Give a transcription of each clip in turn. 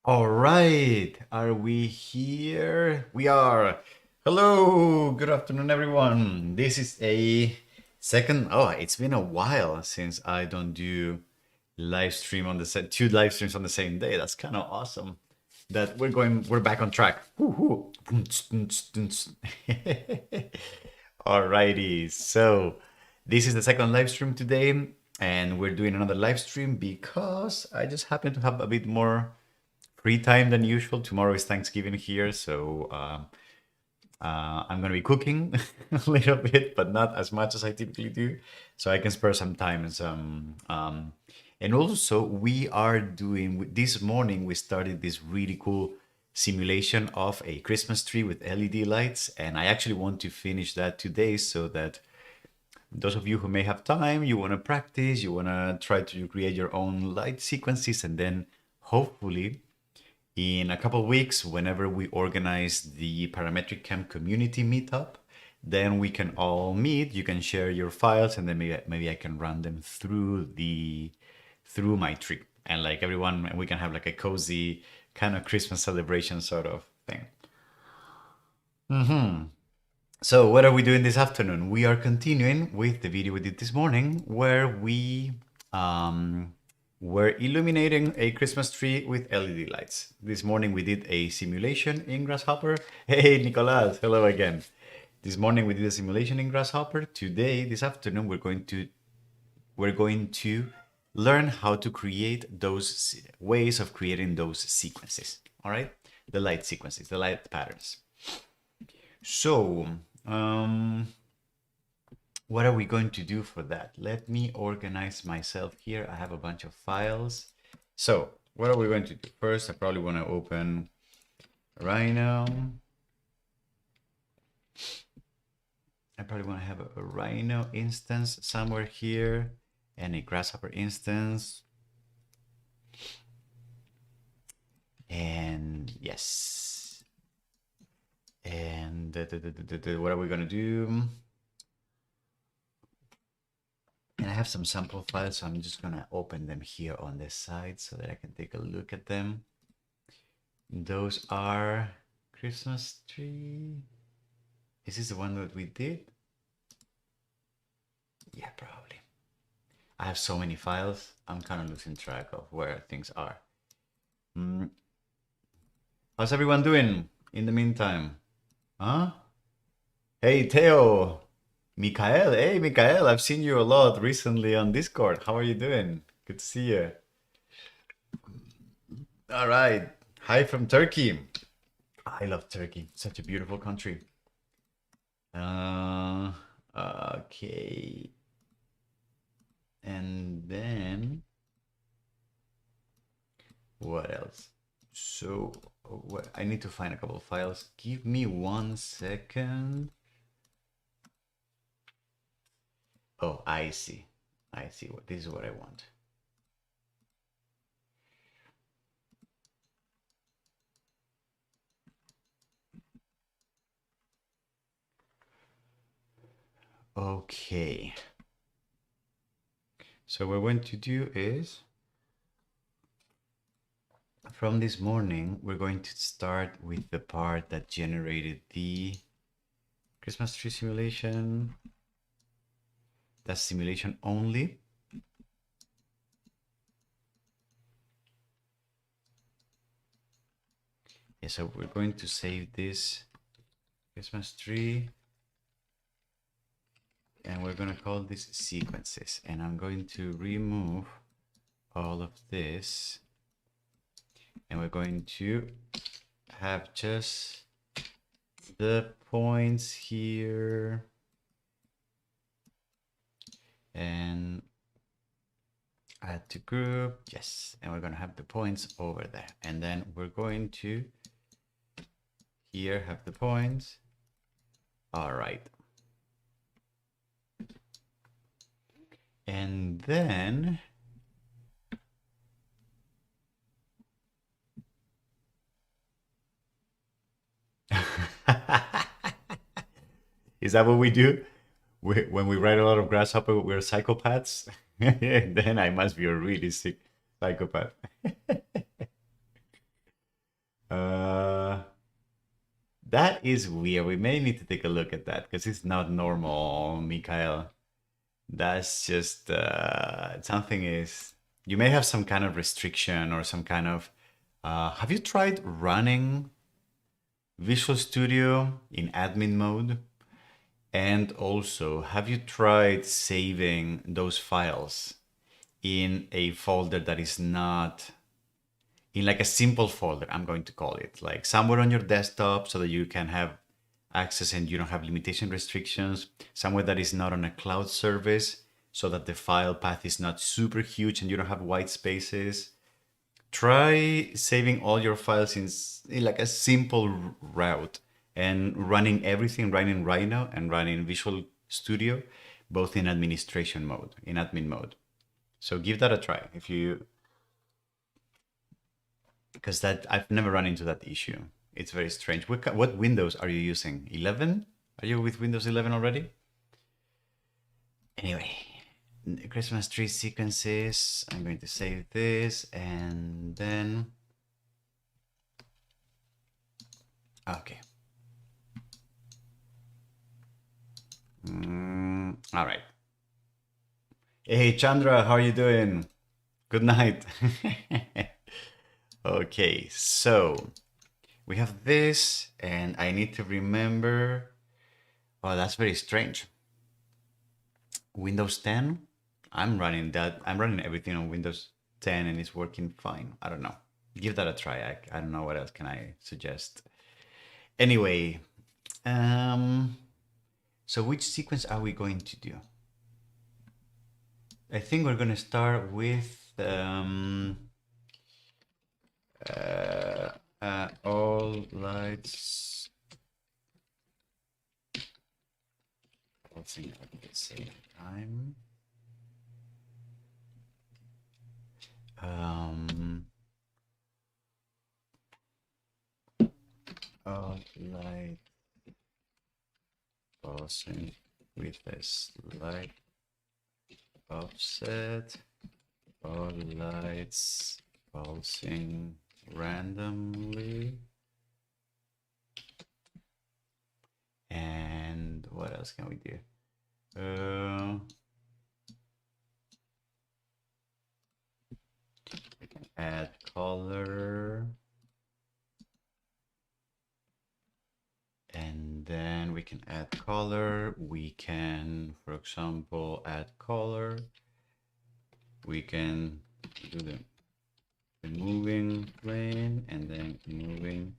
All right, are we here? We are. Hello, good afternoon, everyone. This is a second. Oh, it's been a while since I don't do live stream on the set, two live streams on the same day. That's kind of awesome. That we're back on track. Woo-hoo. Alrighty, so this is the second live stream today, and we're doing another live stream because I just happen to have a bit more free time than usual. Tomorrow is Thanksgiving here, so I'm gonna be cooking a little bit, but not as much as I typically do, so I can spare some time and some. And also, we are doing this morning. We started this really cool simulation of a Christmas tree with LED lights, and I actually want to finish that today, so that those of you who may have time, you want to practice, you want to try to create your own light sequences, and then hopefully in a couple of weeks, whenever we organize the Parametric Camp community meetup, then we can all meet. You can share your files, and then maybe I can run them through my tree, and like everyone, and we can have like a cozy kind of Christmas celebration sort of thing. So what are we doing this afternoon? We are continuing with the video we did this morning, where we were illuminating a Christmas tree with LED lights. This morning we did a simulation in Grasshopper. Hey, Nicolas, hello again. This morning we did a simulation in Grasshopper. Today, this afternoon, we're going to learn how to create those ways of creating those sequences. All right, the light sequences, the light patterns. So, what are we going to do for that? Let me organize myself here. I have a bunch of files. So, what are we going to do? First, I probably want to open Rhino. I probably want to have a Rhino instance somewhere here and a Grasshopper instance. And yes. And what are we going to do? And I have some sample files, so I'm just going to open them here on this side so that I can take a look at them. Those are Christmas tree. Is this the one that we did? Yeah, probably. I have so many files, I'm kind of losing track of where things are. How's everyone doing in the meantime? Huh? Hey, Theo. Mikael. Hey, Mikael. I've seen you a lot recently on Discord. How are you doing? Good to see you. All right. Hi from Turkey. I love Turkey. Such a beautiful country. Okay. And then what else? So what I need to find a couple of files. Give me 1 second. Oh, I see. I see what this is what I want. Okay. So what we're going to do is, from this morning, we're going to start with the part that generated the Christmas tree simulation. That's simulation only. Yeah, so we're going to save this Christmas tree. And we're going to call this sequences. And I'm going to remove all of this. And we're going to have just the points here. And add to group. Yes. And we're going to have the points over there. And then we're going to here have the points. All right. And then is that what we do? When we write a lot of Grasshopper, we're psychopaths? Then I must be a really sick psychopath. Uh, that is weird. We may need to take a look at that because it's not normal, Mikhail. That's just something is. You may have some kind of restriction or some kind of. Have you tried running Visual Studio in admin mode? And also, have you tried saving those files in a folder that is not in like a simple folder, I'm going to call it, like somewhere on your desktop so that you can have access and you don't have limitation restrictions, somewhere that is not on a cloud service so that the file path is not super huge and you don't have white spaces. Try saving all your files in like a simple route and running everything, running Rhino and running Visual Studio, both in administration mode, in admin mode. So give that a try if you, because that I've never run into that issue. It's very strange. What Windows are you using? 11? Are you with Windows 11 already? Anyway, Christmas tree sequences. I'm going to save this and then. Okay. All right. Hey, Chandra, how are you doing? Good night. Okay, so we have this, and I need to remember. Oh, that's very strange. Windows 10. I'm running that. I'm running everything on Windows 10, and it's working fine. I don't know. Give that a try. I don't know what else can I suggest. Anyway, so which sequence are we going to do? I think we're going to start with all lights pulsing at the same time. All light pulsing with a slight offset. All lights pulsing randomly. And what else can we do? We can add color. And then we can add color. We can, for example, add color. We can do the moving plane and then moving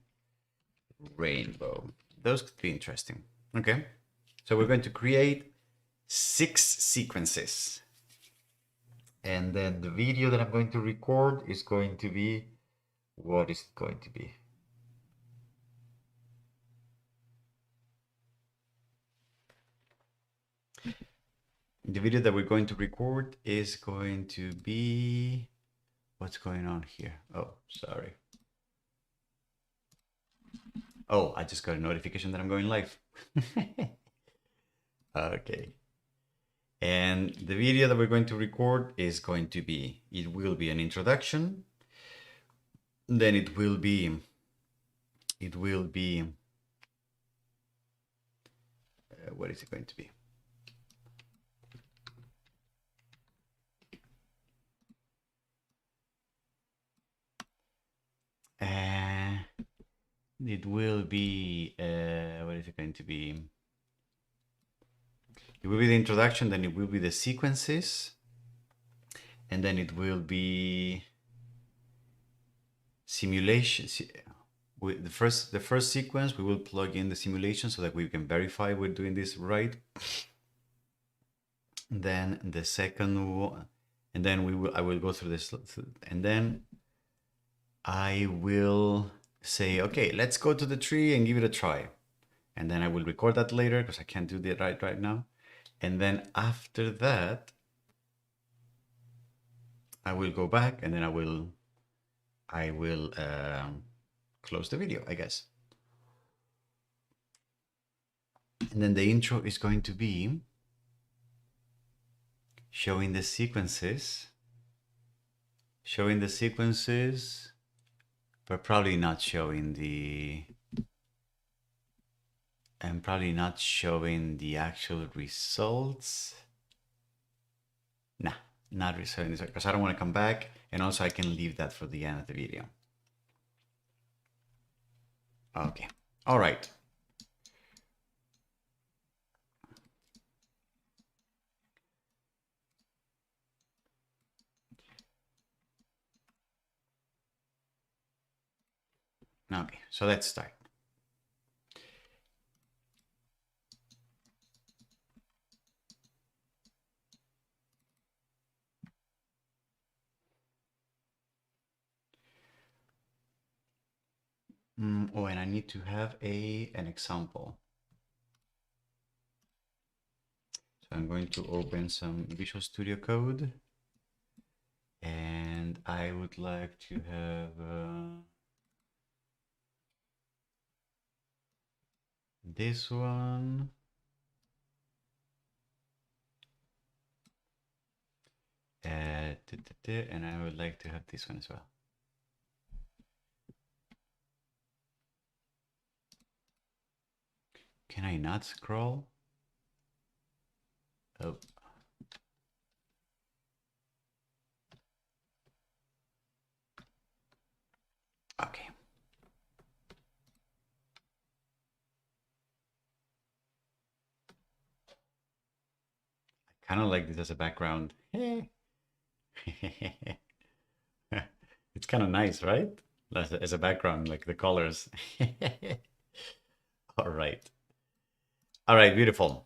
rainbow. Those could be interesting. Okay, so we're going to create 6 sequences. And then the video that I'm going to record is going to be, what is it going to be? The video that we're going to record is going to be, what's going on here? Oh, sorry. Oh, I just got a notification that I'm going live. Okay. And the video that we're going to record is going to be, it will be an introduction. Then it will be, what is it going to be? It will be, what is it going to be? It will be the introduction, then it will be the sequences, and then it will be simulation. With the first sequence, we will plug in the simulation so that we can verify we're doing this right. Then the second one, and then I will go through this, and then I will say, okay, let's go to the tree and give it a try. And then I will record that later because I can't do that right now. And then after that, I will go back and then I will close the video, I guess. And then the intro is going to be showing the sequences, but probably not showing the, and probably not showing the actual results. Nah, not showing this because I don't want to come back, and also I can leave that for the end of the video. Okay, all right. Okay, so let's start. Oh, and I need to have an example. So I'm going to open some Visual Studio Code, and I would like to have this one. And I would like to have this one as well. Can I not scroll? Oh. Okay. I kind of like this as a background. It's kind of nice, right? As a background, like the colors. All right. All right, beautiful.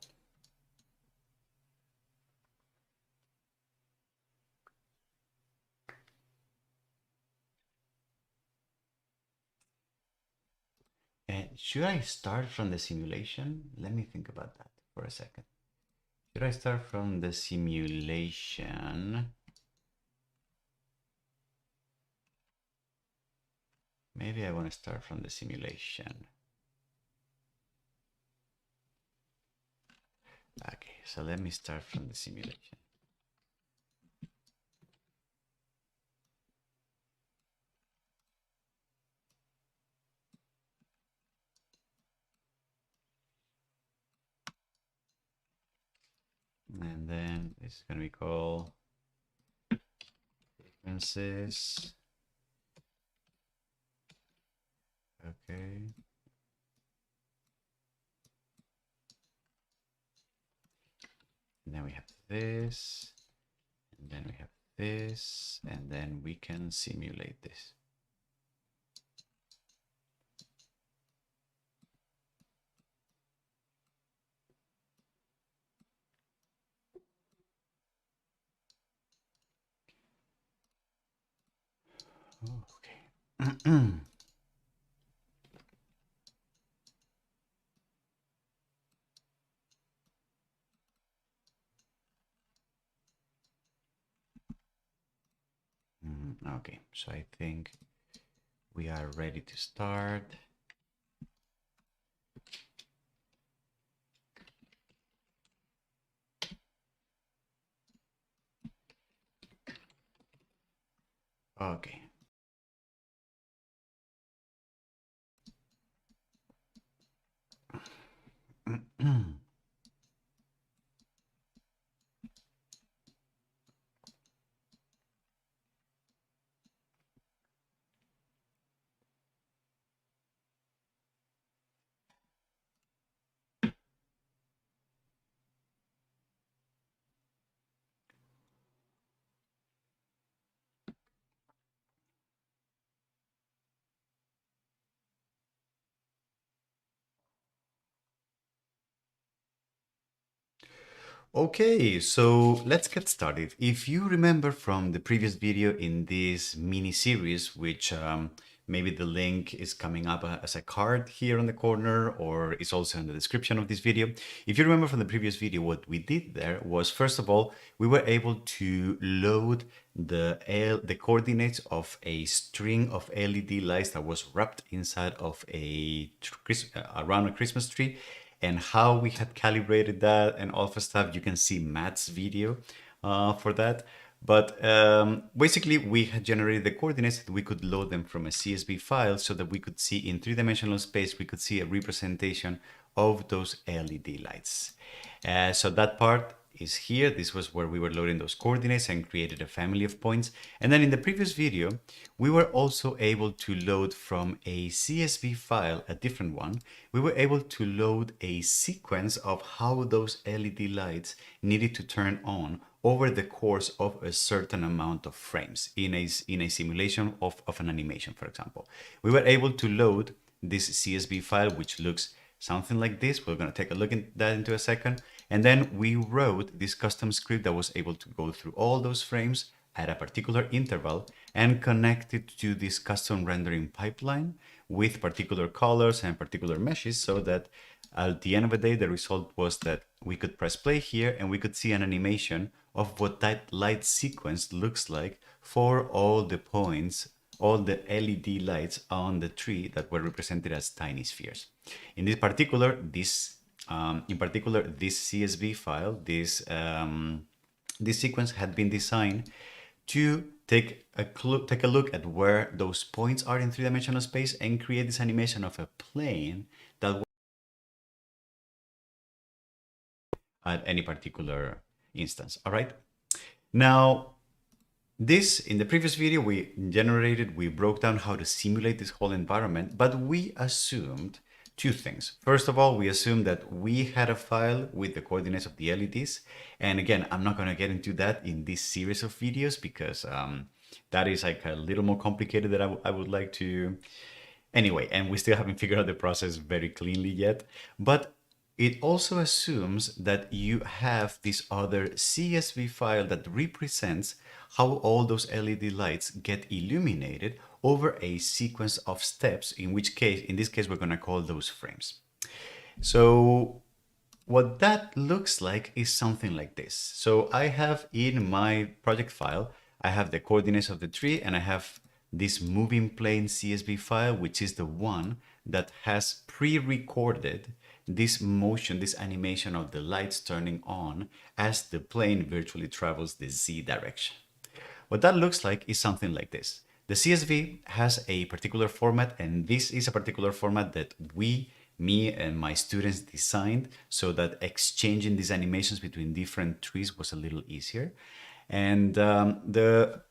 Should I start from the simulation? Let me think about that for a second. Should I start from the simulation? Maybe I want to start from the simulation. Okay, so let me start from the simulation. And then this is going to be called sequences. Okay. And then we have this, and then we have this, and then we can simulate this. Okay. Okay, so I think we are ready to start. Okay. Okay, so let's get started. If you remember from the previous video in this mini series, which maybe the link is coming up as a card here on the corner, or is also in the description of this video. If you remember from the previous video, what we did there was, first of all, we were able to load the coordinates of a string of LED lights that was wrapped inside of around a Christmas tree, and how we had calibrated that and all of the stuff. You can see Matt's video for that. But basically, we had generated the coordinates that we could load them from a CSV file so that we could see in three-dimensional space, we could see a representation of those LED lights. So that part is here. This was where we were loading those coordinates and created a family of points. And then in the previous video, we were also able to load from a CSV file, a different one. We were able to load a sequence of how those LED lights needed to turn on over the course of a certain amount of frames in a simulation of an animation, for example. We were able to load this CSV file, which looks something like this. We're going to take a look at that into a second. And then we wrote this custom script that was able to go through all those frames at a particular interval and connect it to this custom rendering pipeline with particular colors and particular meshes, so that at the end of the day, the result was that we could press play here and we could see an animation of what that light sequence looks like for all the points, all the LED lights on the tree that were represented as tiny spheres. In this particular, this CSV file, this sequence had been designed to take a look at where those points are in three-dimensional space and create this animation of a plane that at any particular instance. All right. Now, this, in the previous video, we broke down how to simulate this whole environment, but we assumed two things. First of all, we assumed that we had a file with the coordinates of the LEDs. And again, I'm not going to get into that in this series of videos because that is like a little more complicated than I would like to. Anyway, and we still haven't figured out the process very cleanly yet. But it also assumes that you have this other CSV file that represents how all those LED lights get illuminated over a sequence of steps, in this case, we're going to call those frames. So what that looks like is something like this. So I have in my project file, I have the coordinates of the tree, and I have this moving plane CSV file, which is the one that has pre-recorded this motion, this animation of the lights turning on as the plane virtually travels the Z direction. What that looks like is something like this. The CSV has a particular format, and this is a particular format that me and my students designed so that exchanging these animations between different trees was a little easier. And the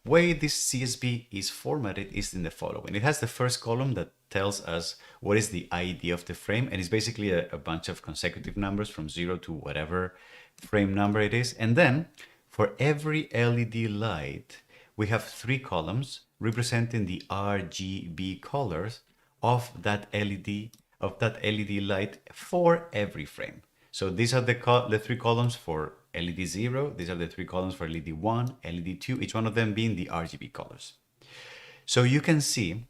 way this CSV is formatted is in the following. It has the first column that tells us what is the ID of the frame, and it's basically a bunch of consecutive numbers from 0 to whatever frame number it is. And then for every LED light, we have 3 columns representing the RGB colors of that LED light for every frame. So these are the 3 columns for LED 0. These are the 3 columns for LED 1, LED 2, each one of them being the RGB colors. So you can see,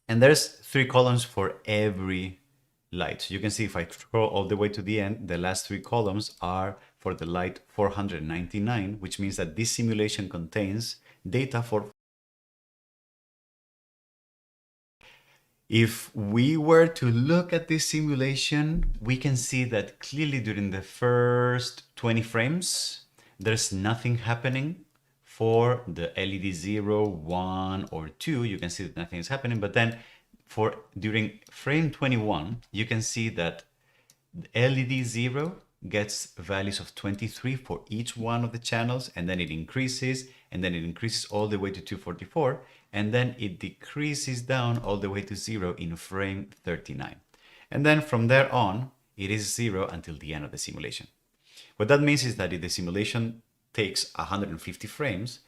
and there's 3 columns for every light. So you can see if I scroll all the way to the end, the last 3 columns are for the light 499, which means that this simulation contains data for. If we were to look at this simulation, we can see that clearly during the first 20 frames, there's nothing happening for the LED 0, 1, or 2. You can see that nothing is happening, but then during frame 21, you can see that LED 0 gets values of 23 for each one of the channels, and then it increases, and then it increases all the way to 244, and then it decreases down all the way to 0 in frame 39. And then from there on, it is 0 until the end of the simulation. What that means is that if the simulation takes 150 frames,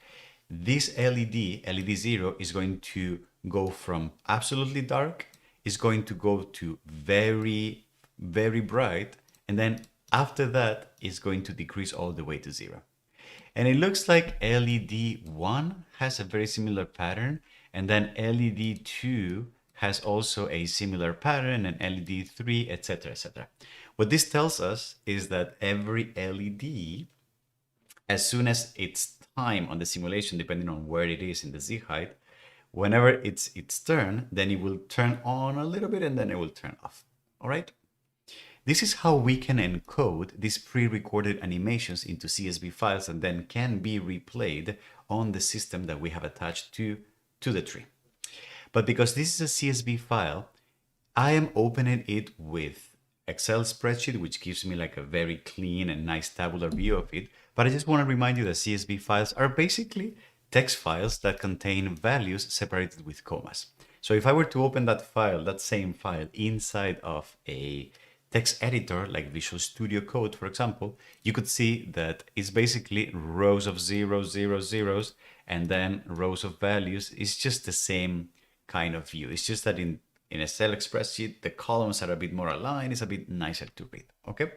this LED 0 is going to go from absolutely dark, is going to go to very, very bright, and then after that, it's going to decrease all the way to 0. And it looks like LED 1 has a very similar pattern, and then LED 2 has also a similar pattern, and LED 3, etc., etc. What this tells us is that every LED, as soon as its time on the simulation, depending on where it is in the Z height, whenever it's its turn, then it will turn on a little bit and then it will turn off. All right? this is how we can encode these pre-recorded animations into CSV files and then can be replayed on the system that we have attached to the tree. But because this is a CSV file, I am opening it with Excel spreadsheet, which gives me like a very clean and nice tabular view of it. But I just want to remind you that CSV files are basically text files that contain values separated with commas. So if I were to open that file, that same file, inside of a text editor like Visual Studio Code, for example, you could see that it's basically rows of zeros, zeros, zeros, and then rows of values. It's just the same kind of view. It's just that in a Excel spreadsheet, the columns are a bit more aligned. It's a bit nicer to read. Okay.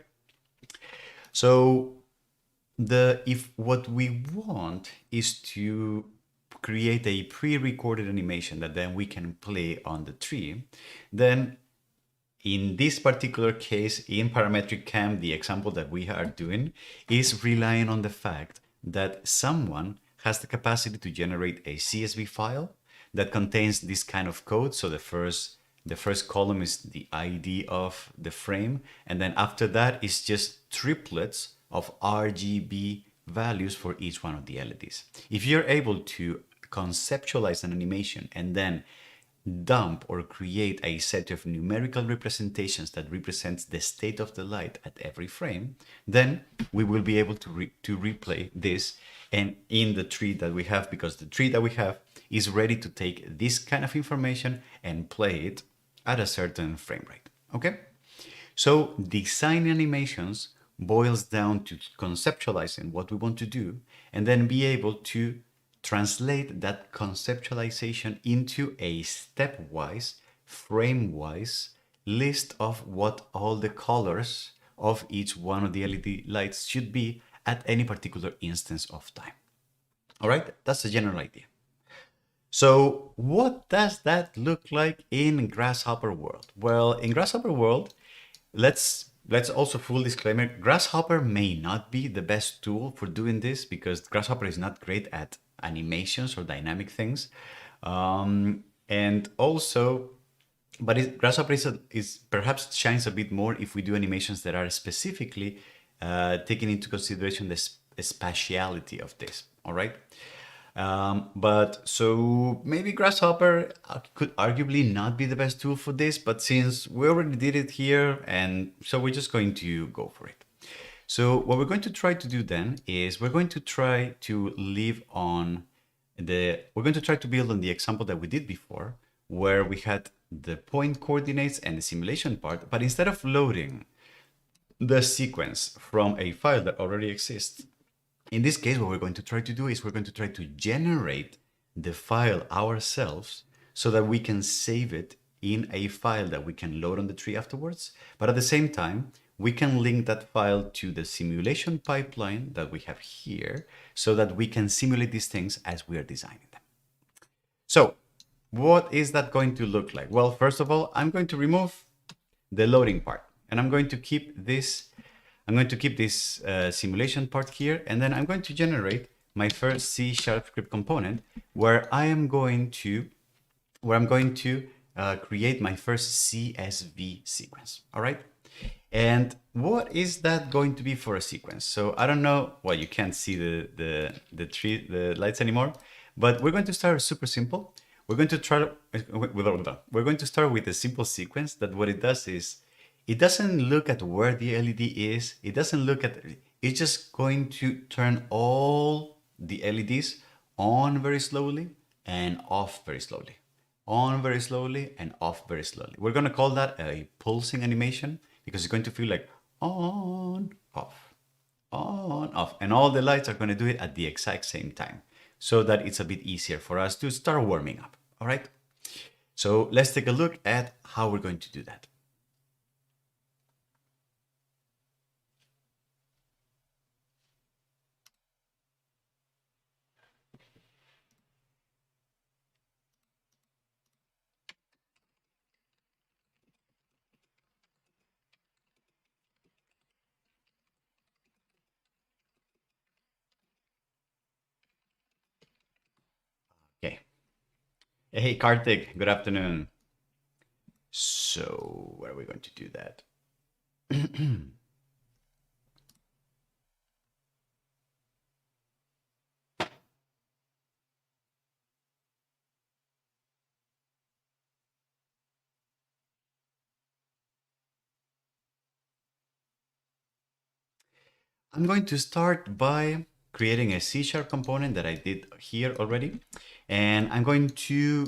So if what we want is to create a pre-recorded animation that then we can play on the tree, then in this particular case, in parametric cam, the example that we are doing is relying on the fact that someone has the capacity to generate a CSV file that contains this kind of code. So the first column is the ID of the frame, and then after that is just triplets of RGB values for each one of the LEDs. If you're able to conceptualize an animation and then dump or create a set of numerical representations that represents the state of the light at every frame, then we will be able to replay this and in the tree that we have, because the tree that we have is ready to take this kind of information and play it at a certain frame rate. Okay? So design animations boils down to conceptualizing what we want to do and then be able to translate that conceptualization into a stepwise, frame-wise list of what all the colors of each one of the LED lights should be at any particular instance of time. All right, that's the general idea. So what does that look like in Grasshopper World? Well, in Grasshopper World, let's also full disclaimer, Grasshopper may not be the best tool for doing this because Grasshopper is not great at animations or dynamic things. And also, but Grasshopper is perhaps shines a bit more if we do animations that are specifically taking into consideration the spatiality of this, all right? But so maybe Grasshopper could arguably not be the best tool for this, but since we already did it here, and so we're just going to go for it. So what we're going to try to do then is we're going to try to we're going to try to build on the example that we did before, where we had the point coordinates and the simulation part, but instead of loading the sequence from a file that already exists, in this case, what we're going to try to do is we're going to try to generate the file ourselves so that we can save it in a file that we can load on the tree afterwards. But at the same time, we can link that file to the simulation pipeline that we have here so that we can simulate these things as we are designing them. So what is that going to look like? Well, first of all, I'm going to remove the loading part and I'm going to keep this simulation part here, and then I'm going to generate my first C# script component where I'm going to create my first CSV sequence. All right. And what is that going to be for a sequence? So I don't know. Well, you can't see the lights anymore, but we're going to start super simple. We're going to start with a simple sequence that what it does is it doesn't look at where the LED is. It's just going to turn all the LEDs on very slowly and off very slowly. On very slowly and off very slowly. We're going to call that a pulsing animation because it's going to feel like on, off, on, off. And all the lights are going to do it at the exact same time so that it's a bit easier for us to start warming up. All right. So let's take a look at how we're going to do that. Okay. Hey, Karthik, good afternoon. So where are we going to do that? I'm going to start by creating a C# component that I did here already. And I'm going to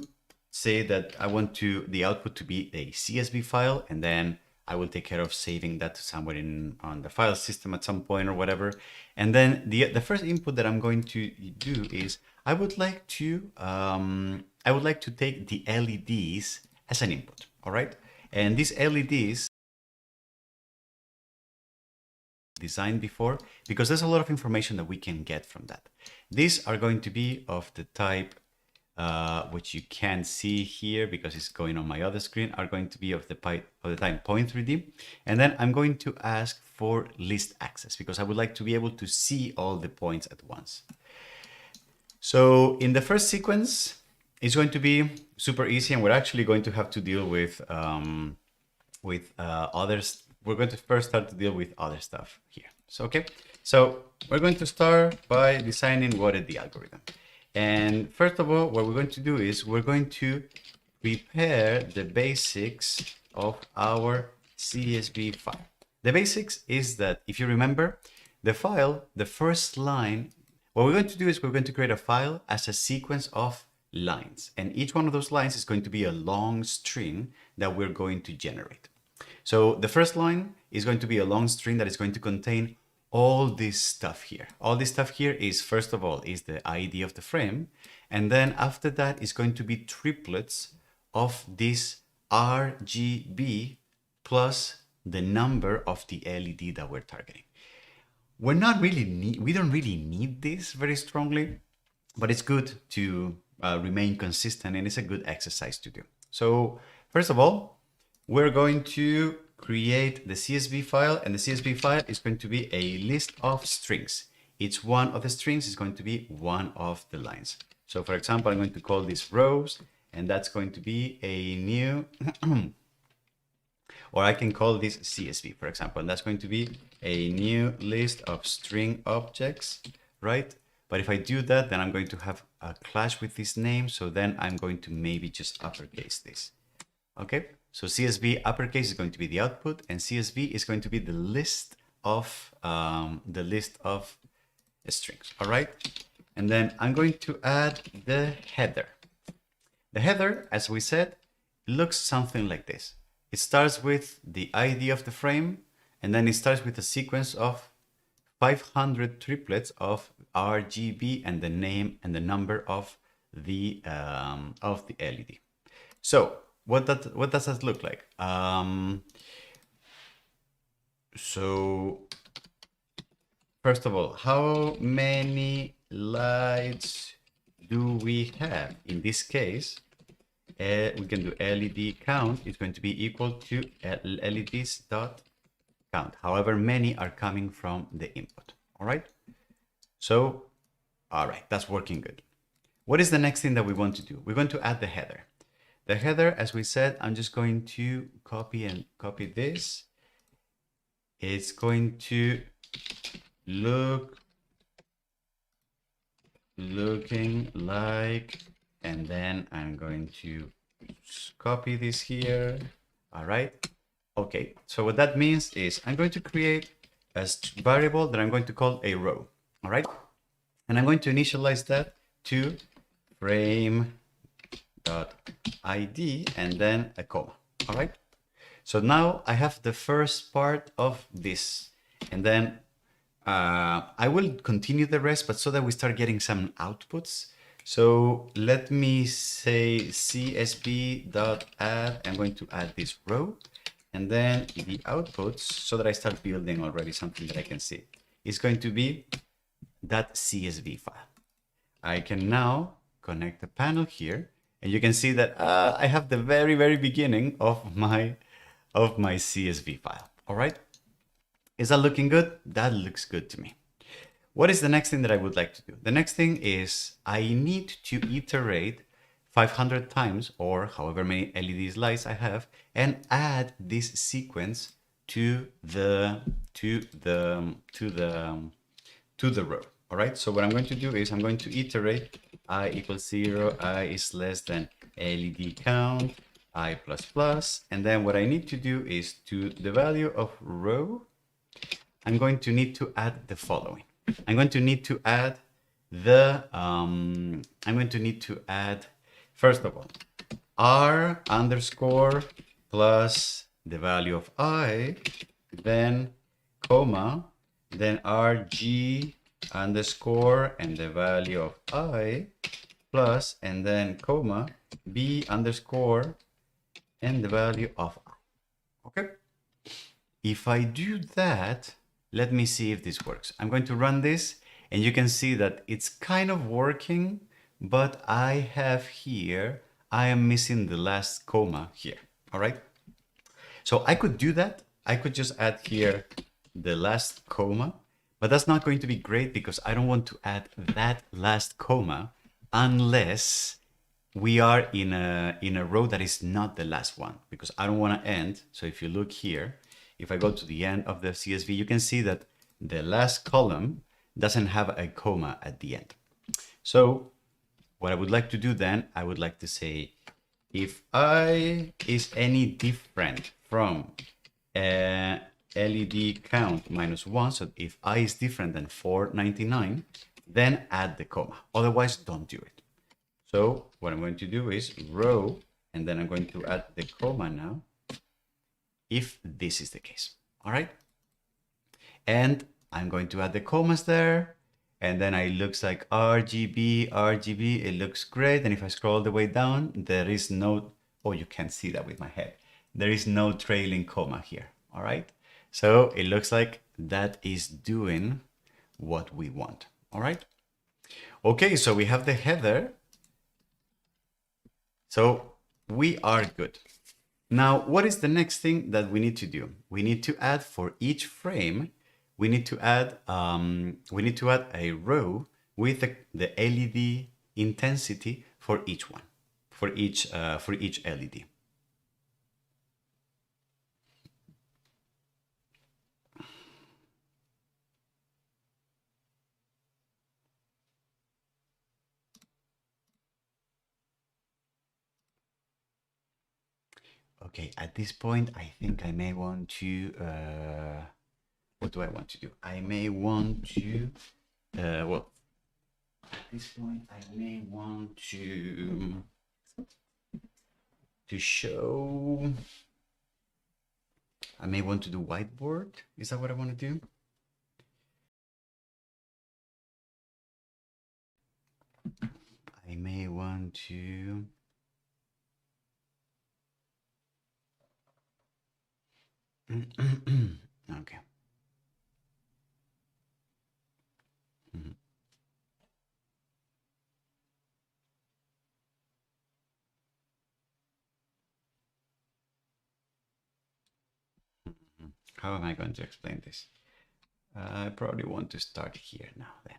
say that I want the output to be a CSV file, and then I will take care of saving that to somewhere on the file system at some point or whatever. And then the first input that I'm going to do is I would like to take the LEDs as an input. All right. And these LEDs designed before, because there's a lot of information that we can get from that. These are going to be of the type, which you can't see here because it's going on my other screen, are going to be of the type point3D. And then I'm going to ask for list access because I would like to be able to see all the points at once. So in the first sequence, it's going to be super easy, and we're actually going to have to deal with others. We're going to first start to deal with other stuff here. So, okay. So we're going to start by designing what is the algorithm. And first of all, what we're going to do is we're going to prepare the basics of our CSV file. The basics is that, if you remember, the file, the first line, what we're going to do is we're going to create a file as a sequence of lines. And each one of those lines is going to be a long string that we're going to generate. So the first line is going to be a long string that is going to contain all this stuff here. All this stuff here is, first of all, is the ID of the frame. And then after that is going to be triplets of this RGB plus the number of the LED that we're targeting. We don't really need this very strongly, but it's good to remain consistent, and it's a good exercise to do. So first of all, we're going to create the CSV file, and the CSV file is going to be a list of strings. Each one of the strings is going to be one of the lines. So for example, I'm going to call this rows, and that's going to be a new, or I can call this CSV, for example, and that's going to be a new list of string objects, right? But if I do that, then I'm going to have a clash with this name. So then I'm going to maybe just uppercase this. Okay. So CSV uppercase is going to be the output, and CSV is going to be the list of strings. All right. And then I'm going to add the header. The header, as we said, looks something like this. It starts with the ID of the frame, and then it starts with a sequence of 500 triplets of RGB and the name and the number of the LED. So what does that look like? So first of all, how many lights do we have? In this case, we can do LED count is going to be equal to LEDs dot count. However many are coming from the input. All right. So, all right, that's working good. What is the next thing that we want to do? We're going to add the header. The header, as we said, I'm just going to copy this. It's going to looking like, and then I'm going to copy this here. All right. Okay. So what that means is I'm going to create a variable that I'm going to call a row. All right. And I'm going to initialize that to frame.id and then a comma. All right. So now I have the first part of this, and then I will continue the rest, but so that we start getting some outputs. So let me say csv.add. I'm going to add this row, and then the outputs, so that I start building already something that I can see, is going to be that CSV file. I can now connect the panel here, and you can see that I have the very beginning of my CSV file. All right. Is that looking good? That looks good to me. What is the next thing that I would like to do? The next thing is I need to iterate 500 times, or however many LED lights I have, and add this sequence to the row. All right, so what I'm going to do is I'm going to iterate I equals 0, I is less than LED count, I plus plus, and then what I need to do is to the value of row, I'm going to need to add the following. I'm going to need to add first of all, R underscore plus the value of I, then comma, then RG underscore and the value of I plus, and then comma, B underscore and the value of I. Okay. If I do that, let me see if this works. I'm going to run this and you can see that it's kind of working, but I have here, I am missing the last comma here. All right. So I could do that. I could just add here the last comma, but that's not going to be great because I don't want to add that last comma unless we are in a row that is not the last one, because I don't want to end. So if you look here, if I go to the end of the CSV, you can see that the last column doesn't have a comma at the end. So what I would like to do then, I would like to say, if I is any different from LED count minus 1, so if I is different than 499, then add the comma. Otherwise, don't do it. So what I'm going to do is row, and then I'm going to add the comma now, if this is the case. All right. And I'm going to add the commas there. And then it looks like RGB, RGB, it looks great. And if I scroll the way down, there is no, oh, you can't see that with my head. There is no trailing comma here. All right. So it looks like that is doing what we want. All right. Okay, so we have the header. So we are good. Now, what is the next thing that we need to do? We need to add for each frame, we need to add a row with the LED intensity for each one, for each LED. Okay, at this point, I think I may want to, what do I want to do? I may want to, well, at this point, I may want to show, I may want to do whiteboard. Is that what I want to do? I may want to, okay. How am I going to explain this? I probably want to start here now then.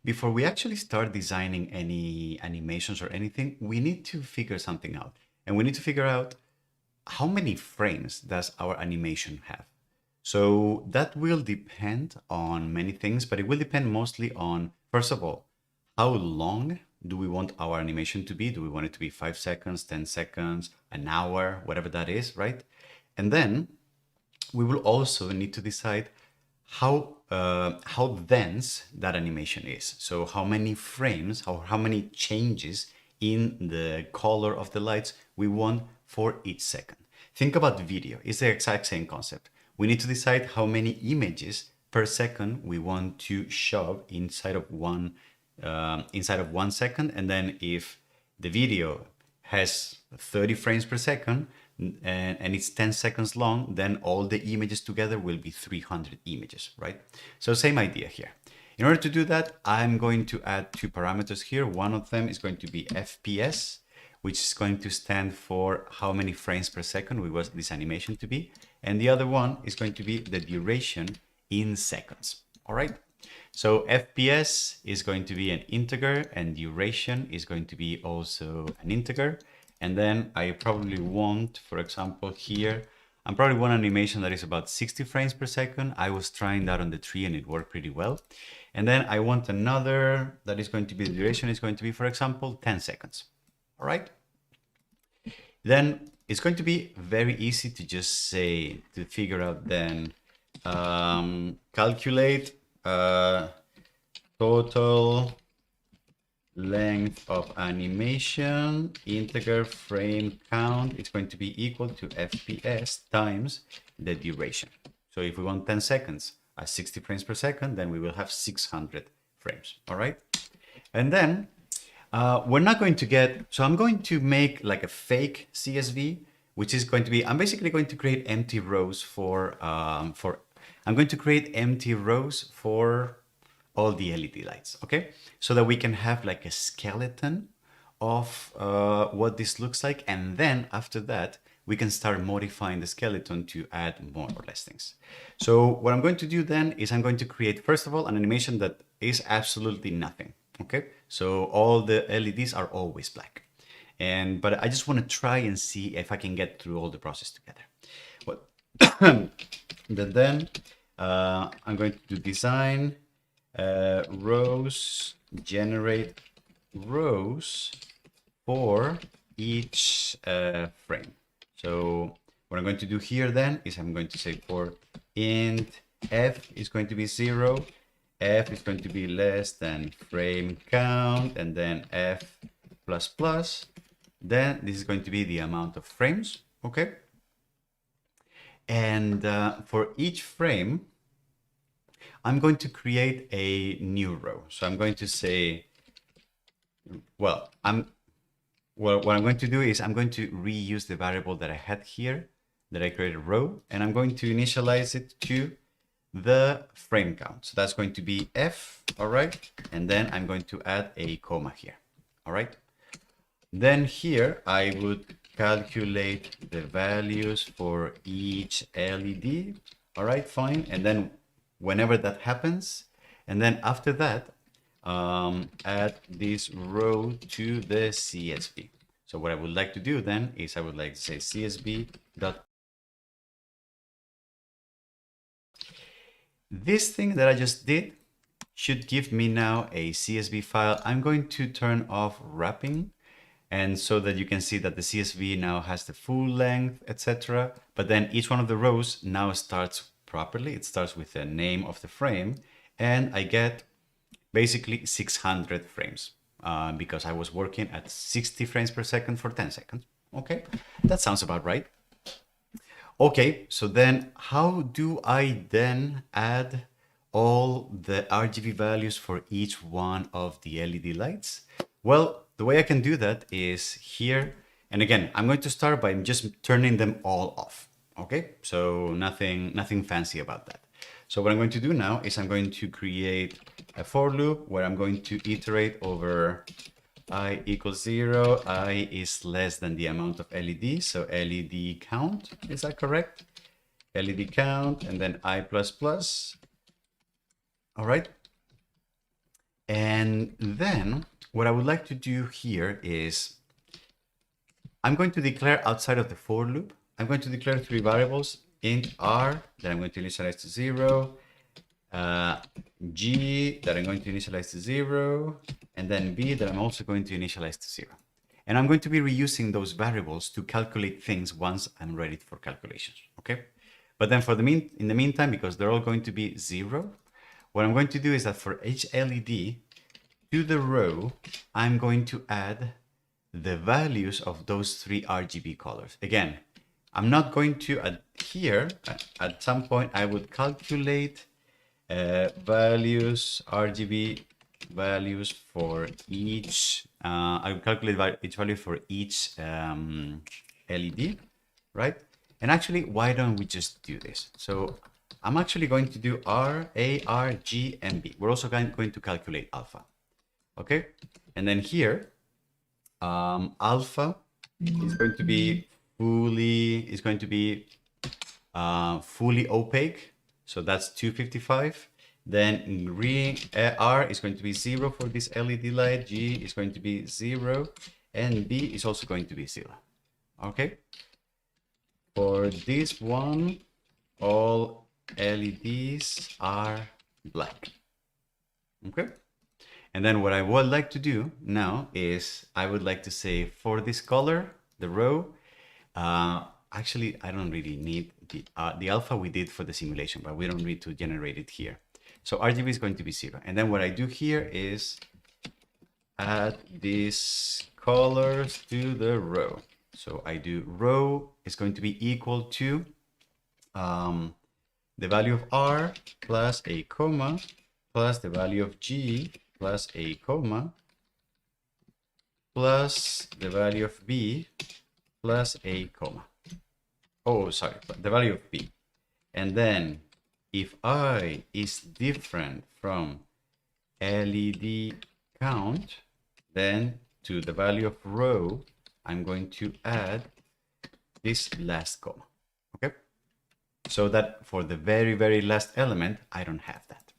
Before we actually start designing any animations or anything, we need to figure something out. And we need to figure out how many frames does our animation have. So that will depend on many things, but it will depend mostly on, first of all, how long do we want our animation to be? Do we want it to be 5 seconds, 10 seconds, an hour, whatever that is, right? And then we will also need to decide how dense that animation is. So how many frames, how many changes in the color of the lights we want for each second. Think about video. It's the exact same concept. We need to decide how many images per second we want to shove inside of one second. And then if the video has 30 frames per second, and it's 10 seconds long, then all the images together will be 300 images, right? So same idea here. In order to do that, I'm going to add two parameters here. One of them is going to be FPS. which is going to stand for how many frames per second we want this animation to be. And the other one is going to be the duration in seconds. All right. So FPS is going to be an integer and duration is going to be also an integer. And then I probably want, for example, here, I probably want an animation that is about 60 frames per second. I was trying that on the tree and it worked pretty well. And then I want another that is going to be, the duration is going to be, for example, 10 seconds. All right. Then it's going to be very easy to just say, to figure out then, calculate total length of animation integer frame count. It's going to be equal to FPS times the duration. So if we want 10 seconds at 60 frames per second, then we will have 600 frames. All right. And then we're not going to get, so I'm going to make like a fake CSV, which is going to be, I'm basically going to create empty rows for I'm going to create empty rows for all the LED lights, okay? So that we can have like a skeleton of what this looks like. And then after that, we can start modifying the skeleton to add more or less things. So what I'm going to do then is I'm going to create, first of all, an animation that is absolutely nothing, okay? So all the LEDs are always black. But I just want to try and see if I can get through all the process together. Well, then I'm going to do design, rows, generate rows for each frame. So what I'm going to do here then is I'm going to say for int f is going to be 0, f is going to be less than frame count, and then f plus plus. Then this is going to be the amount of frames, okay? And for each frame, I'm going to create a new row. So I'm going to say, what I'm going to do is I'm going to reuse the variable that I had here, that I created row, and I'm going to initialize it to the frame count. So that's going to be f, all right? And then I'm going to add a comma here, all right? Then here I would calculate the values for each LED. All right, fine. And then whenever that happens, and then after that, add this row to the CSV. So what I would like to do then is I would like to say CSV dot. This thing that I just did should give me now a CSV file. I'm going to turn off wrapping, and so that you can see that the CSV now has the full length, etc. But then each one of the rows now starts properly. It starts with the name of the frame, and I get basically 600 frames because I was working at 60 frames per second for 10 seconds. Okay, that sounds about right. Okay, so then how do I then add all the RGB values for each one of the LED lights? Well, the way I can do that is here. And again, I'm going to start by just turning them all off. Okay, so nothing fancy about that. So what I'm going to do now is I'm going to create a for loop where I'm going to iterate over I equals 0, I is less than the amount of LEDs, so LED count, is that correct? LED count, and then I plus plus. All right. And then what I would like to do here is I'm going to declare outside of the for loop, I'm going to declare three variables, int r that I'm going to initialize to 0, g that I'm going to initialize to 0, and then b that I'm also going to initialize to 0. And I'm going to be reusing those variables to calculate things once I'm ready for calculations, okay? But then in the meantime, because they're all going to be 0, what I'm going to do is that for each LED to the row, I'm going to add the values of those three RGB colors. Again, I'm not going to add here. At some point, I would calculate values, RGB values for each. I would calculate each value for each LED, right? And actually, why don't we just do this? So I'm actually going to do R, A, R, G, and B. We're also going to calculate alpha. Okay, and then here, Alpha is going to be fully opaque, so that's 255. Then green R is going to be 0 for this LED light, G is going to be 0, and B is also going to be 0. Okay. For this one, all LEDs are black. Okay. And then what I would like to do now is I would like to say for this color, the row, actually, I don't really need the alpha we did for the simulation, but we don't need to generate it here. So RGB is going to be 0. And then what I do here is add these colors to the row. So I do row is going to be equal to the value of R plus a comma plus the value of G plus a comma plus the value of B plus a comma. Oh, sorry, the value of B. And then if I is different from LED count, then to the value of row, I'm going to add this last comma. Okay? So that for the very, very last element, I don't have that.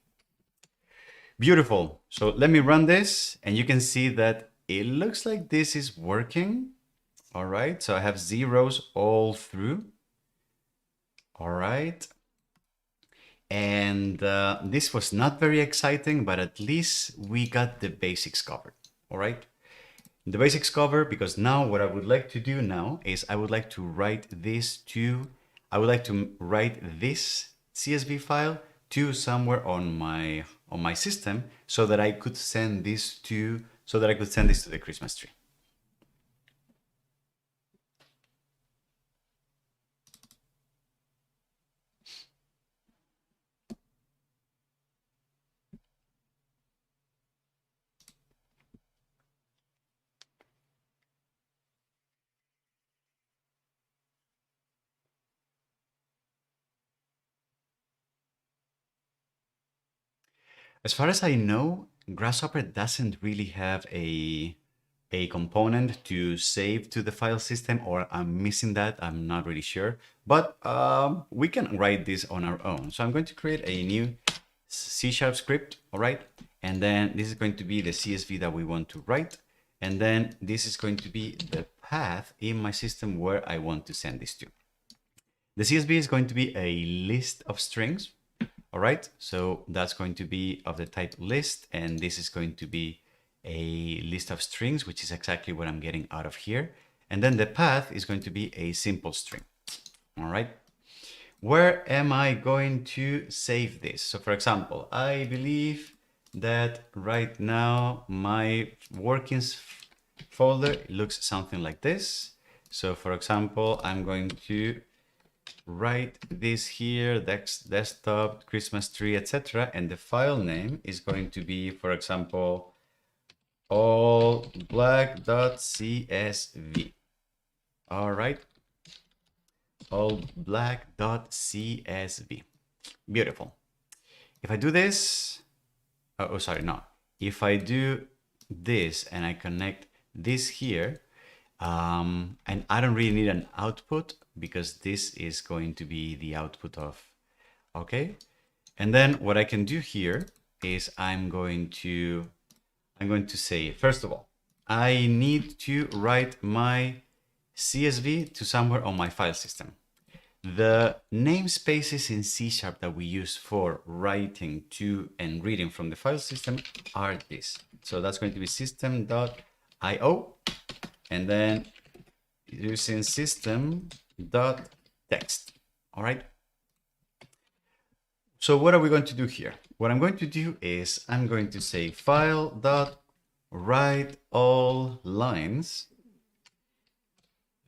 Beautiful. So let me run this and you can see that it looks like this is working. All right. So I have zeros all through. All right. And this was not very exciting, but at least we got the basics covered. All right. The basics covered, because now what I would like to do now is I would like to write this CSV file to somewhere on my system so that I could send this to the Christmas tree. As far as I know, Grasshopper doesn't really have a component to save to the file system, or I'm missing that. I'm not really sure, but we can write this on our own. So I'm going to create a new C# script, all right? And then this is going to be the CSV that we want to write. And then this is going to be the path in my system where I want to send this to. The CSV is going to be a list of strings. All right, so that's going to be of the type list, and this is going to be a list of strings, which is exactly what I'm getting out of here. And then the path is going to be a simple string. All right, where am I going to save this? So for example, I believe that right now my workings folder looks something like this. So for example, I'm going to write this here, desktop, Christmas tree, etc. And the file name is going to be, for example, allblack.csv. All right, allblack.csv. Beautiful. If I do this, if I do this and I connect this here, and I don't really need an output because this is going to be the output of, okay. And then what I can do here is I'm going to say, first of all, I need to write my CSV to somewhere on my file system. The namespaces in C# that we use for writing to and reading from the file system are this. So that's going to be system.io. And then using system.text. All right. So what are we going to do here? What I'm going to do is I'm going to say file.write all lines.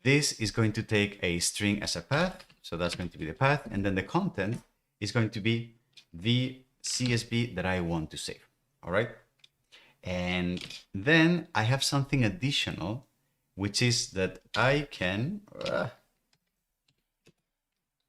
This is going to take a string as a path. So that's going to be the path. And then the content is going to be the CSV that I want to save. All right. And then I have something additional, which is that I can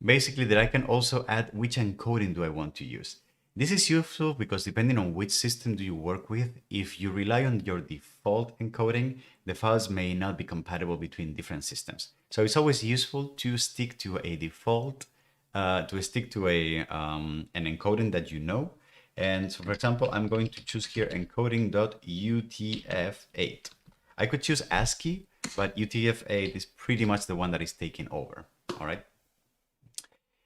basically also add which encoding do I want to use. This is useful because depending on which system do you work with, if you rely on your default encoding, the files may not be compatible between different systems. So it's always useful to stick to a default, to stick to an encoding that you know. And so for example, I'm going to choose here encoding.utf8. I could choose ASCII, but UTF-8 is pretty much the one that is taking over, all right?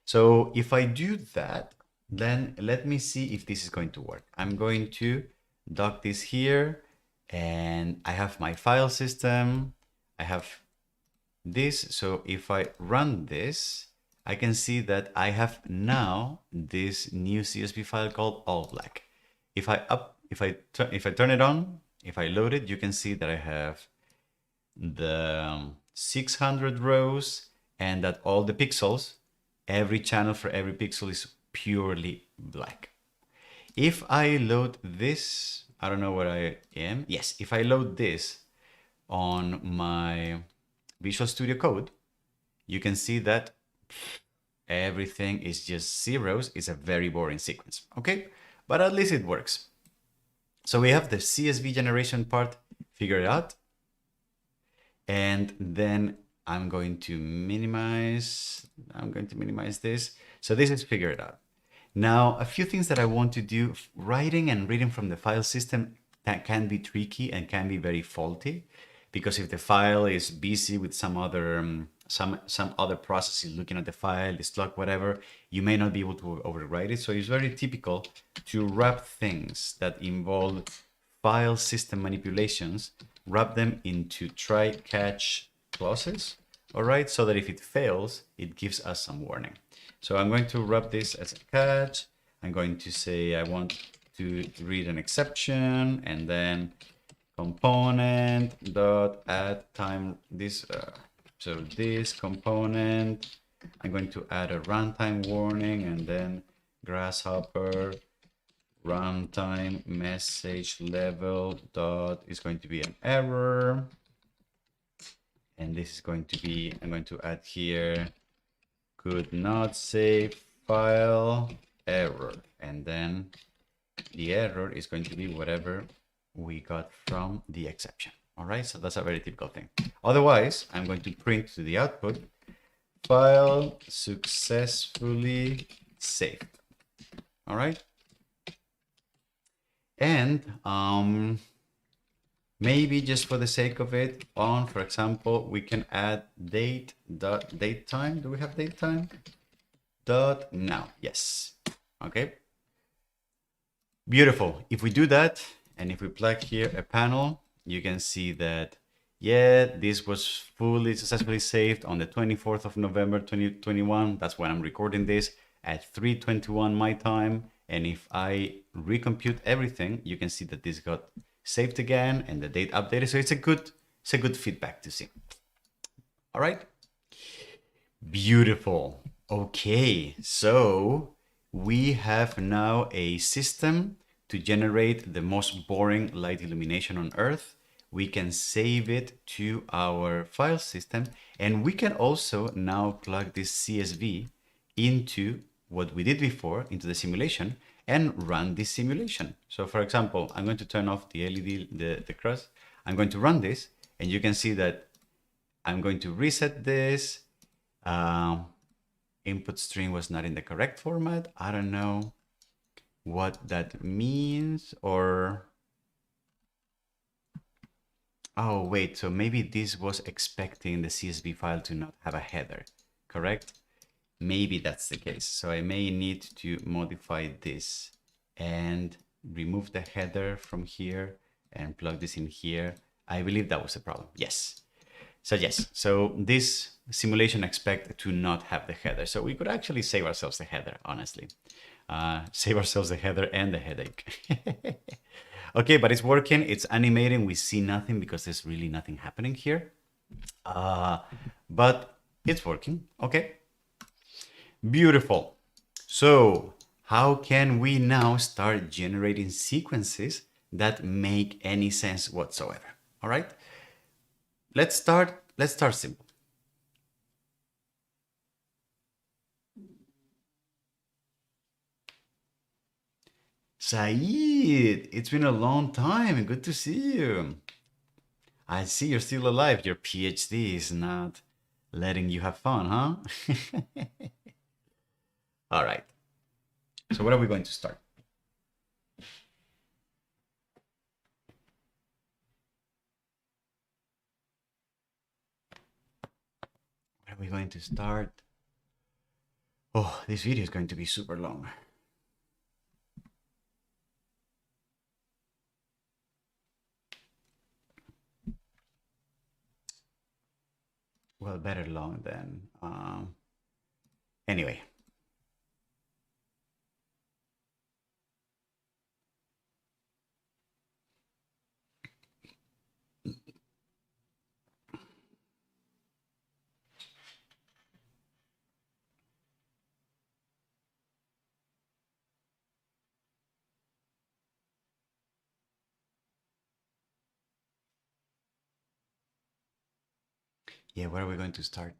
So if I do that, then let me see if this is going to work. I'm going to dock this here, and I have my file system. I have this. So if I run this, I can see that I have now this new CSV file called all black. If I turn it on, if I load it, you can see that I have the 600 rows and that all the pixels, every channel for every pixel is purely black. If I load this, I don't know where I am. Yes, if I load this on my Visual Studio Code, you can see that everything is just zeros. It's a very boring sequence, okay? But at least it works. So we have the CSV generation part figured out. And then I'm going to minimize this. So this is figured out. Now, a few things that I want to do, writing and reading from the file system, that can be tricky and can be very faulty, because if the file is busy with some other processes looking at the file, it's locked, whatever, you may not be able to overwrite it. So it's very typical to wrap things that involve file system manipulations, wrap them into try-catch clauses, all right, so that if it fails, it gives us some warning. So I'm going to wrap this as a catch. I'm going to say I want to read an exception, and then component dot add time this. So this component, I'm going to add a runtime warning, and then Grasshopper runtime message level dot is going to be an error. And this is going to be, I'm going to add here, could not save file error. And then the error is going to be whatever we got from the exception. All right, so that's a very typical thing. Otherwise, I'm going to print to the output, file successfully saved. All right. And maybe just for the sake of it, for example, we can add date time. Do we have date time? Dot now. Yes. Okay. Beautiful. If we do that, and if we plug here a panel, you can see that, yeah, this was fully successfully saved on the 24th of November, 2021. That's when I'm recording this at 3:21 my time. And if I recompute everything, you can see that this got saved again and the date updated. So it's a good feedback to see. All right. Beautiful. Okay, so we have now a system to generate the most boring light illumination on Earth. We can save it to our file system, and we can also now plug this CSV into what we did before, into the simulation, and run this simulation. So for example, I'm going to turn off the LED, the cross. I'm going to run this, and you can see that I'm going to reset this. Input string was not in the correct format. I don't know what that means, or oh wait, so maybe this was expecting the CSV file to not have a header, correct? Maybe that's the case. So I may need to modify this and remove the header from here and plug this in here. I believe that was the problem. Yes. So yes, so this simulation expect to not have the header. So we could actually save ourselves the header, honestly. Save ourselves the header and the headache. Okay, but it's working, it's animating. We see nothing because there's really nothing happening here. But it's working, okay. Beautiful. So how can we now start generating sequences that make any sense whatsoever? All right. Let's start simple. Saeed, it's been a long time. Good to see you. I see you're still alive. Your PhD is not letting you have fun, huh? All right. So what are we going to start? What are we going to start? Oh, this video is going to be super long. Well, better long than. Anyway. Yeah, where are we going to start?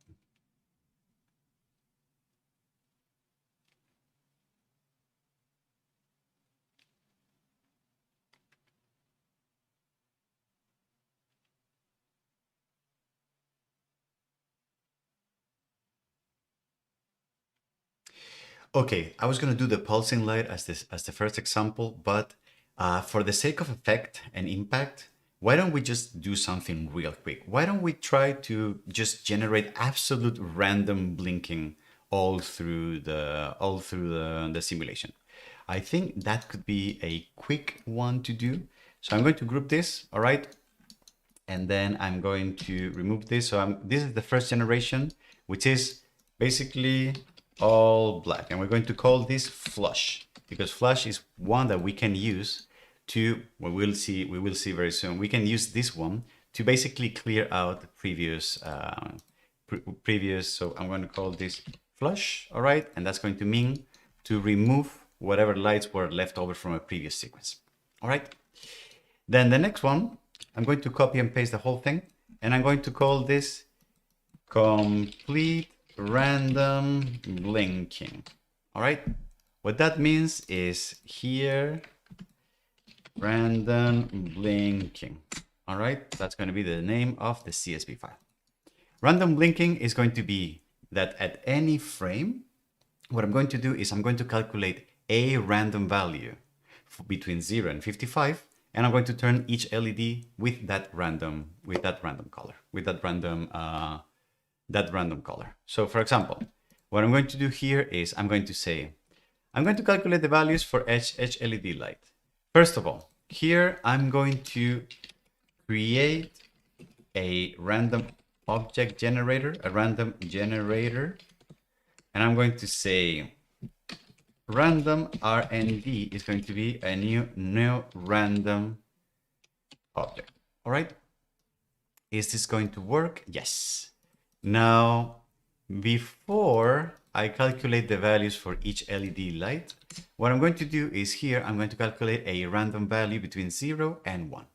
Okay, I was going to do the pulsing light as the first example, but for the sake of effect and impact, why don't we just do something real quick? Why don't we try to just generate absolute random blinking all through the simulation? I think that could be a quick one to do. So I'm going to group this, all right? And then I'm going to remove this. So this is the first generation, which is basically all black. And we're going to call this flush, because flush is one that we can use to, we will see very soon, we can use this one to basically clear out the previous, so I'm going to call this flush, all right? And that's going to mean to remove whatever lights were left over from a previous sequence, all right? Then the next one, I'm going to copy and paste the whole thing, and I'm going to call this complete random blinking. All right. What that means is here, random blinking. All right. That's going to be the name of the CSV file. Random blinking is going to be that at any frame, what I'm going to do is I'm going to calculate a random value between 0 and 55, and I'm going to turn each LED with that random color, with that random color. So for example, what I'm going to do here is I'm going to calculate the values for each LED light. First of all, here I'm going to create a random object generator, and I'm going to say random RND is going to be a new random object. All right. Is this going to work? Yes. Now, before I calculate the values for each LED light, what I'm going to do is here, I'm going to calculate a random value between 0 and 1,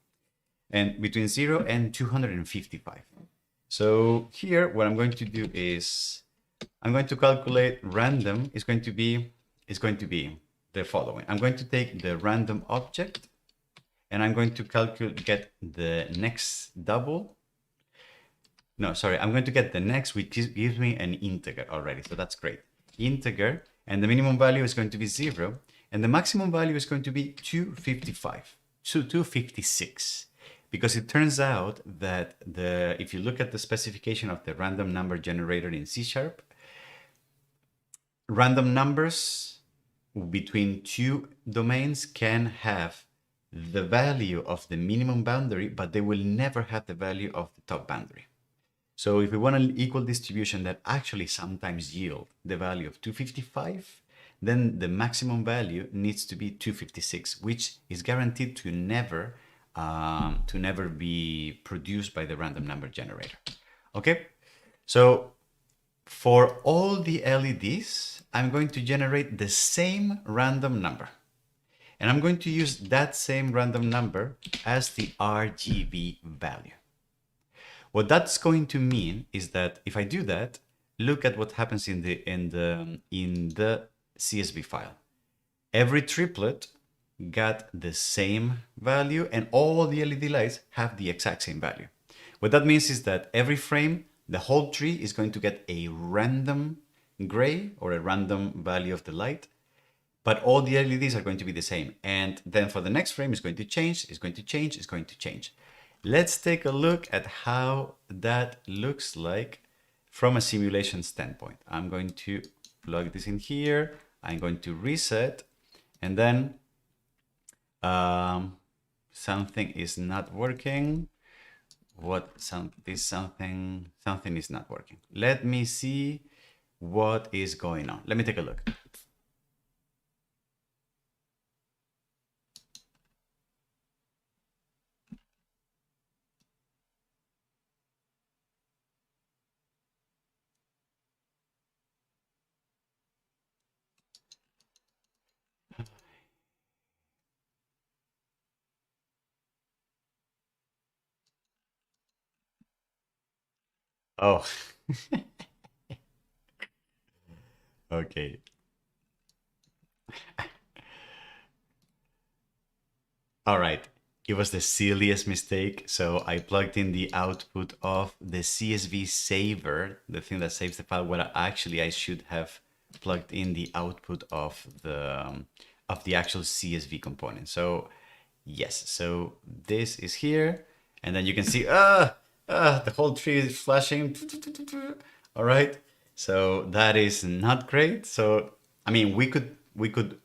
and between 0 and 255. So here, what I'm going to do is I'm going to calculate random is going to be the following. I'm going to take the random object, and I'm going to get the next double. No, sorry, I'm going to get the next, which gives me an integer already. So that's great. Integer, and the minimum value is going to be 0, and the maximum value is going to be 255, so 256. Because it turns out that if you look at the specification of the random number generator in C#, random numbers between two domains can have the value of the minimum boundary, but they will never have the value of the top boundary. So if we want an equal distribution that actually sometimes yield the value of 255, then the maximum value needs to be 256, which is guaranteed to never be produced by the random number generator. Okay, so for all the LEDs, I'm going to generate the same random number. And I'm going to use that same random number as the RGB value. What that's going to mean is that if I do that, look at what happens in the CSV file. Every triplet got the same value and all the LED lights have the exact same value. What that means is that every frame, the whole tree is going to get a random gray or a random value of the light, but all the LEDs are going to be the same. And then for the next frame, it's going to change, it's going to change, it's going to change. Let's take a look at how that looks like from a simulation standpoint. I'm going to plug this in here. I'm going to reset, and then something is not working. Something is not working. Let me see what is going on. Let me take a look. Oh, okay. All right. It was the silliest mistake. So I plugged in the output of the CSV saver, the thing that saves the file, where actually I should have plugged in the output of the actual CSV component. So yes, so this is here, and then you can see the whole tree is flashing. All right. So that is not great. So I mean, we could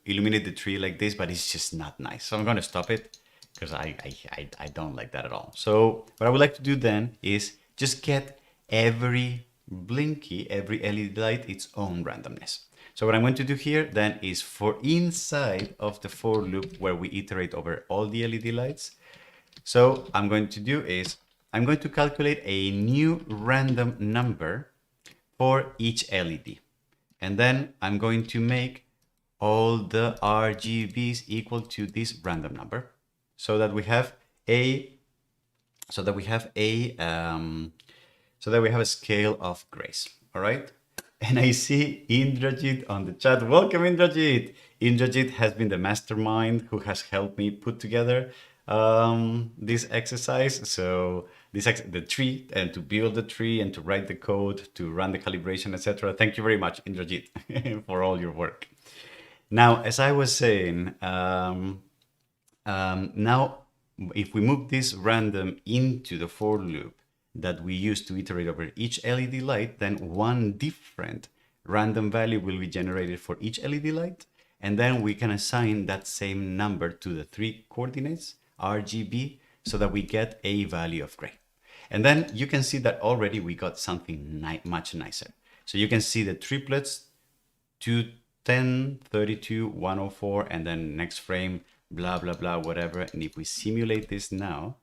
illuminate the tree like this, but it's just not nice. So I'm going to stop it because I don't like that at all. So what I would like to do then is just get every blinky, every LED light its own randomness. So what I'm going to do here then is for inside of the for loop where we iterate over all the LED lights. So I'm going to do is I'm going to calculate a new random number for each LED. And then I'm going to make all the RGBs equal to this random number so that we have a scale of grace. All right. And I see Indrajit on the chat. Welcome, Indrajit. Indrajit has been the mastermind who has helped me put together this exercise. So the tree, and to build the tree and to write the code, to run the calibration, etc. Thank you very much, Indrajit, for all your work. Now, as I was saying, now if we move this random into the for loop that we use to iterate over each LED light, then one different random value will be generated for each LED light. And then we can assign that same number to the three coordinates, RGB, so that we get a value of gray. And then you can see that already we got something much nicer. So you can see the triplets, 210, 32, 104, and then next frame, blah, blah, blah, whatever. And if we simulate this now,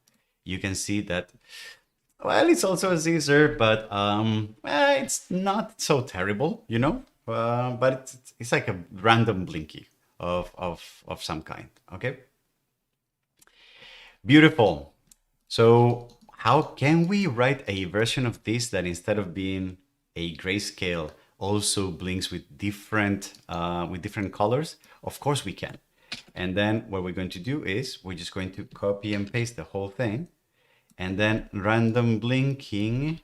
you can see that, well, it's also a Caesar, but it's not so terrible, you know? But it's like a random blinky of some kind, okay? Beautiful. So how can we write a version of this that instead of being a grayscale also blinks with different colors? Of course we can. And then what we're going to do is we're just going to copy and paste the whole thing, and then random blinking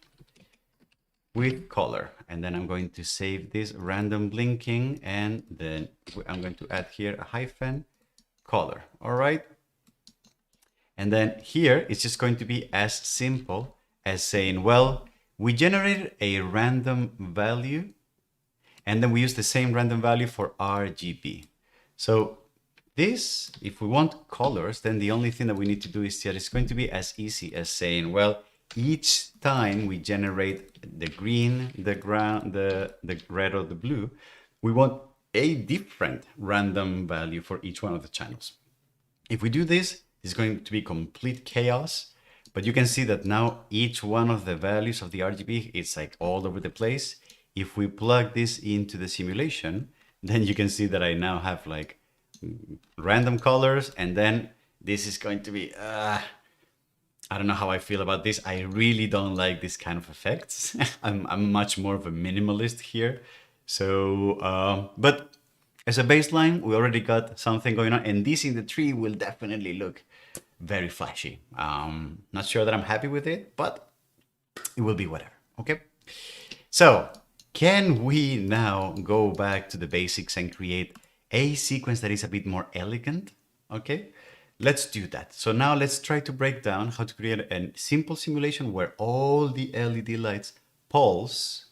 with color. And then I'm going to save this random blinking, and then I'm going to add here a hyphen color. All right. And then here it's just going to be as simple as saying, well, we generated a random value, and then we use the same random value for RGB. So this, if we want colors, then the only thing that we need to do is that it's going to be as easy as saying, well, each time we generate the green, the ground, the red or the blue, we want a different random value for each one of the channels. If we do this, it's going to be complete chaos, but you can see that now each one of the values of the RGB is like all over the place. If we plug this into the simulation, then you can see that I now have like random colors, and then this is going to be I don't know how I feel about this. I really don't like this kind of effects. I'm much more of a minimalist here. So but As a baseline, we already got something going on, and this in the tree will definitely look very flashy. Not sure that I'm happy with it, but it will be whatever, okay? So, can we now go back to the basics and create a sequence that is a bit more elegant? Okay, let's do that. So now let's try to break down how to create a simple simulation where all the LED lights pulse,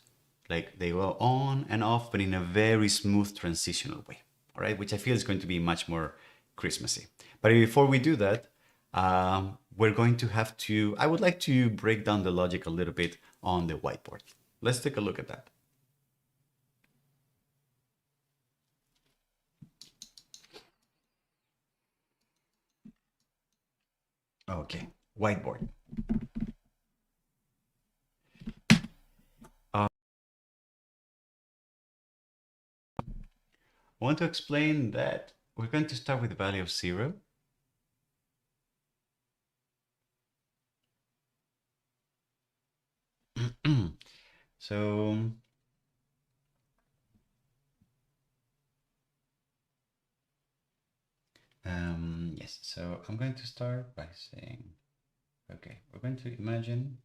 like they go on and off, but in a very smooth transitional way, all right? Which I feel is going to be much more Christmassy. But before we do that, we're going to have to, I would like to break down the logic a little bit on the whiteboard. Let's take a look at that. Okay, whiteboard. I want to explain that we're going to start with the value of 0. So yes, so I'm going to start by saying, okay, we're going to imagine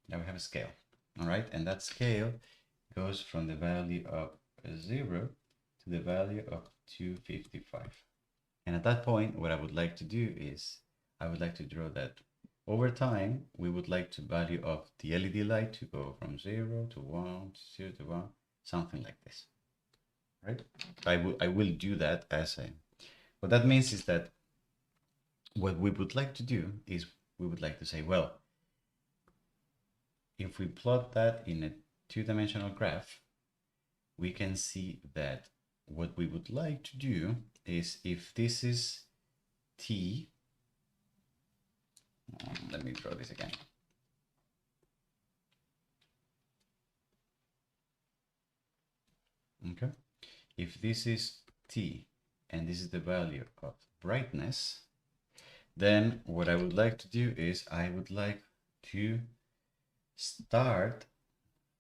that we have a scale, all right? And that scale goes from the value of 0 to the value of 255. And at that point, what I would like to do is I would like to draw that over time, we would like to value of the LED light to go from 0 to 1 to 0 to 1, something like this, right? I will do that as a, what that means is that what we would like to do is we would like to say, well, if we plot that in a two-dimensional graph, we can see that what we would like to do is if this is t, let me draw this again. Okay, if this is t and this is the value of brightness, then what I would like to do is I would like to start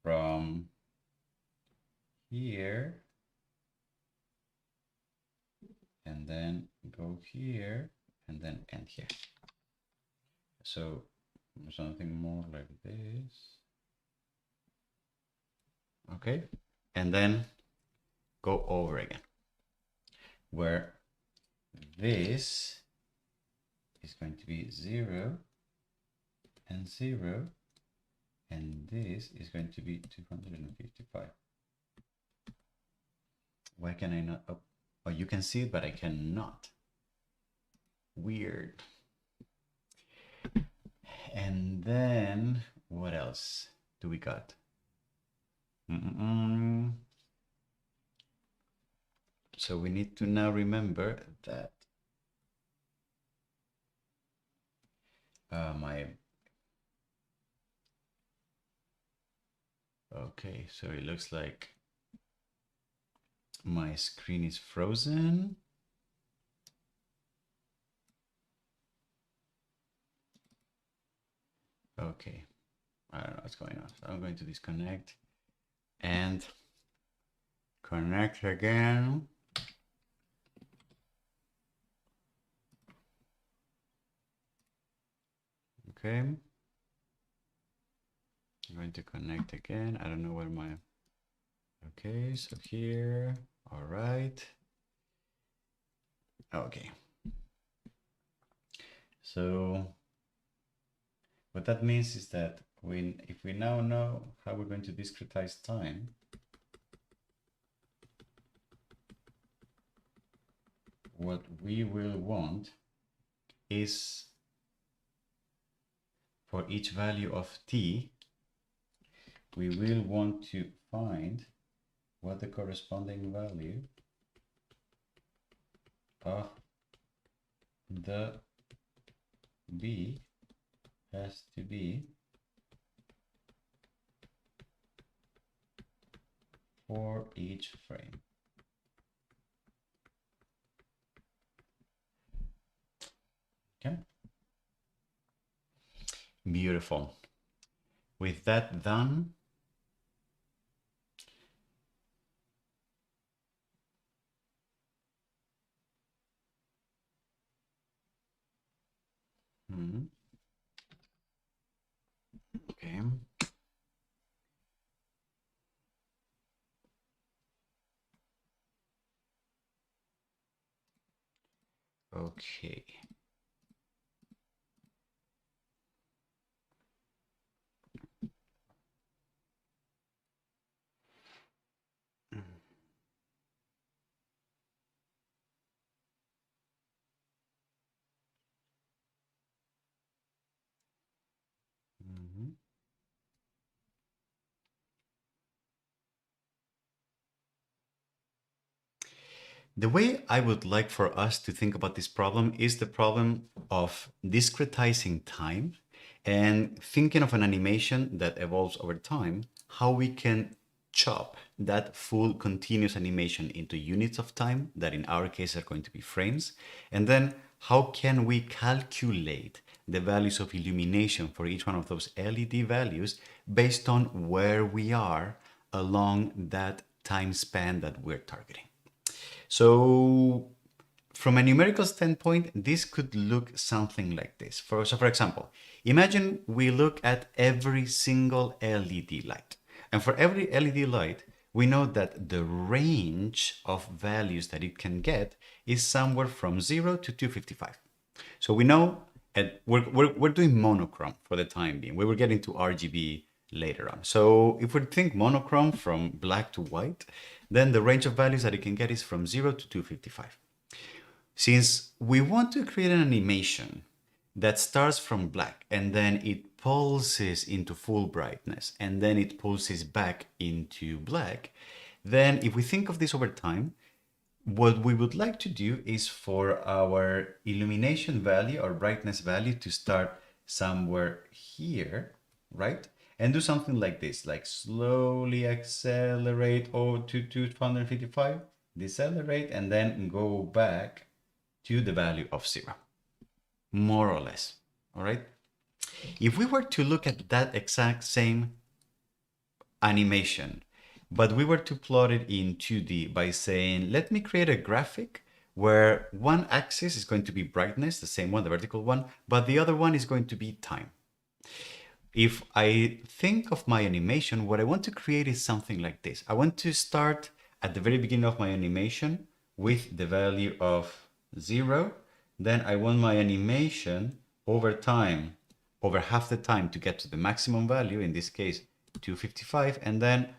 from here and then go here and then end here. So something more like this. Okay, and then go over again, where this is going to be 0 and 0, and this is going to be 255. Why can I not? Oh, you can see it, but I cannot. Weird. And then what else do we got? So we need to now remember that okay, so it looks like my screen is frozen. Okay, I don't know what's going on. So I'm going to disconnect and connect again. Okay, I'm going to connect again. I don't know where my, okay, so here, all right. Okay, so what that means is that if we now know how we're going to discretize time, what we will want is for each value of t, we will want to find what the corresponding value of the b has to be for each frame. Okay. Beautiful. With that done, Mhm. Okay. Okay. Mhm. The way I would like for us to think about this problem is the problem of discretizing time and thinking of an animation that evolves over time, how we can chop that full continuous animation into units of time that in our case are going to be frames, and then how can we calculate the values of illumination for each one of those LED values based on where we are along that time span that we're targeting. So from a numerical standpoint, this could look something like this. For example, imagine we look at every single LED light. And for every LED light, we know that the range of values that it can get is somewhere from 0 to 255. So we know, and we're doing monochrome for the time being. We will get into RGB later on. So if we think monochrome from black to white, then the range of values that it can get is from 0 to 255. Since we want to create an animation that starts from black and then it pulses into full brightness and then it pulses back into black, then if we think of this over time, what we would like to do is for our illumination value or brightness value to start somewhere here, right? And do something like this, like slowly accelerate to 255, decelerate, and then go back to the value of 0, more or less, all right? If we were to look at that exact same animation, but we were to plot it in 2D by saying, let me create a graphic where one axis is going to be brightness, the same one, the vertical one, but the other one is going to be time. If I think of my animation, what I want to create is something like this. I want to start at the very beginning of my animation with the value of 0. Then I want my animation over time, over half the time to get to the maximum value, in this case 255, and then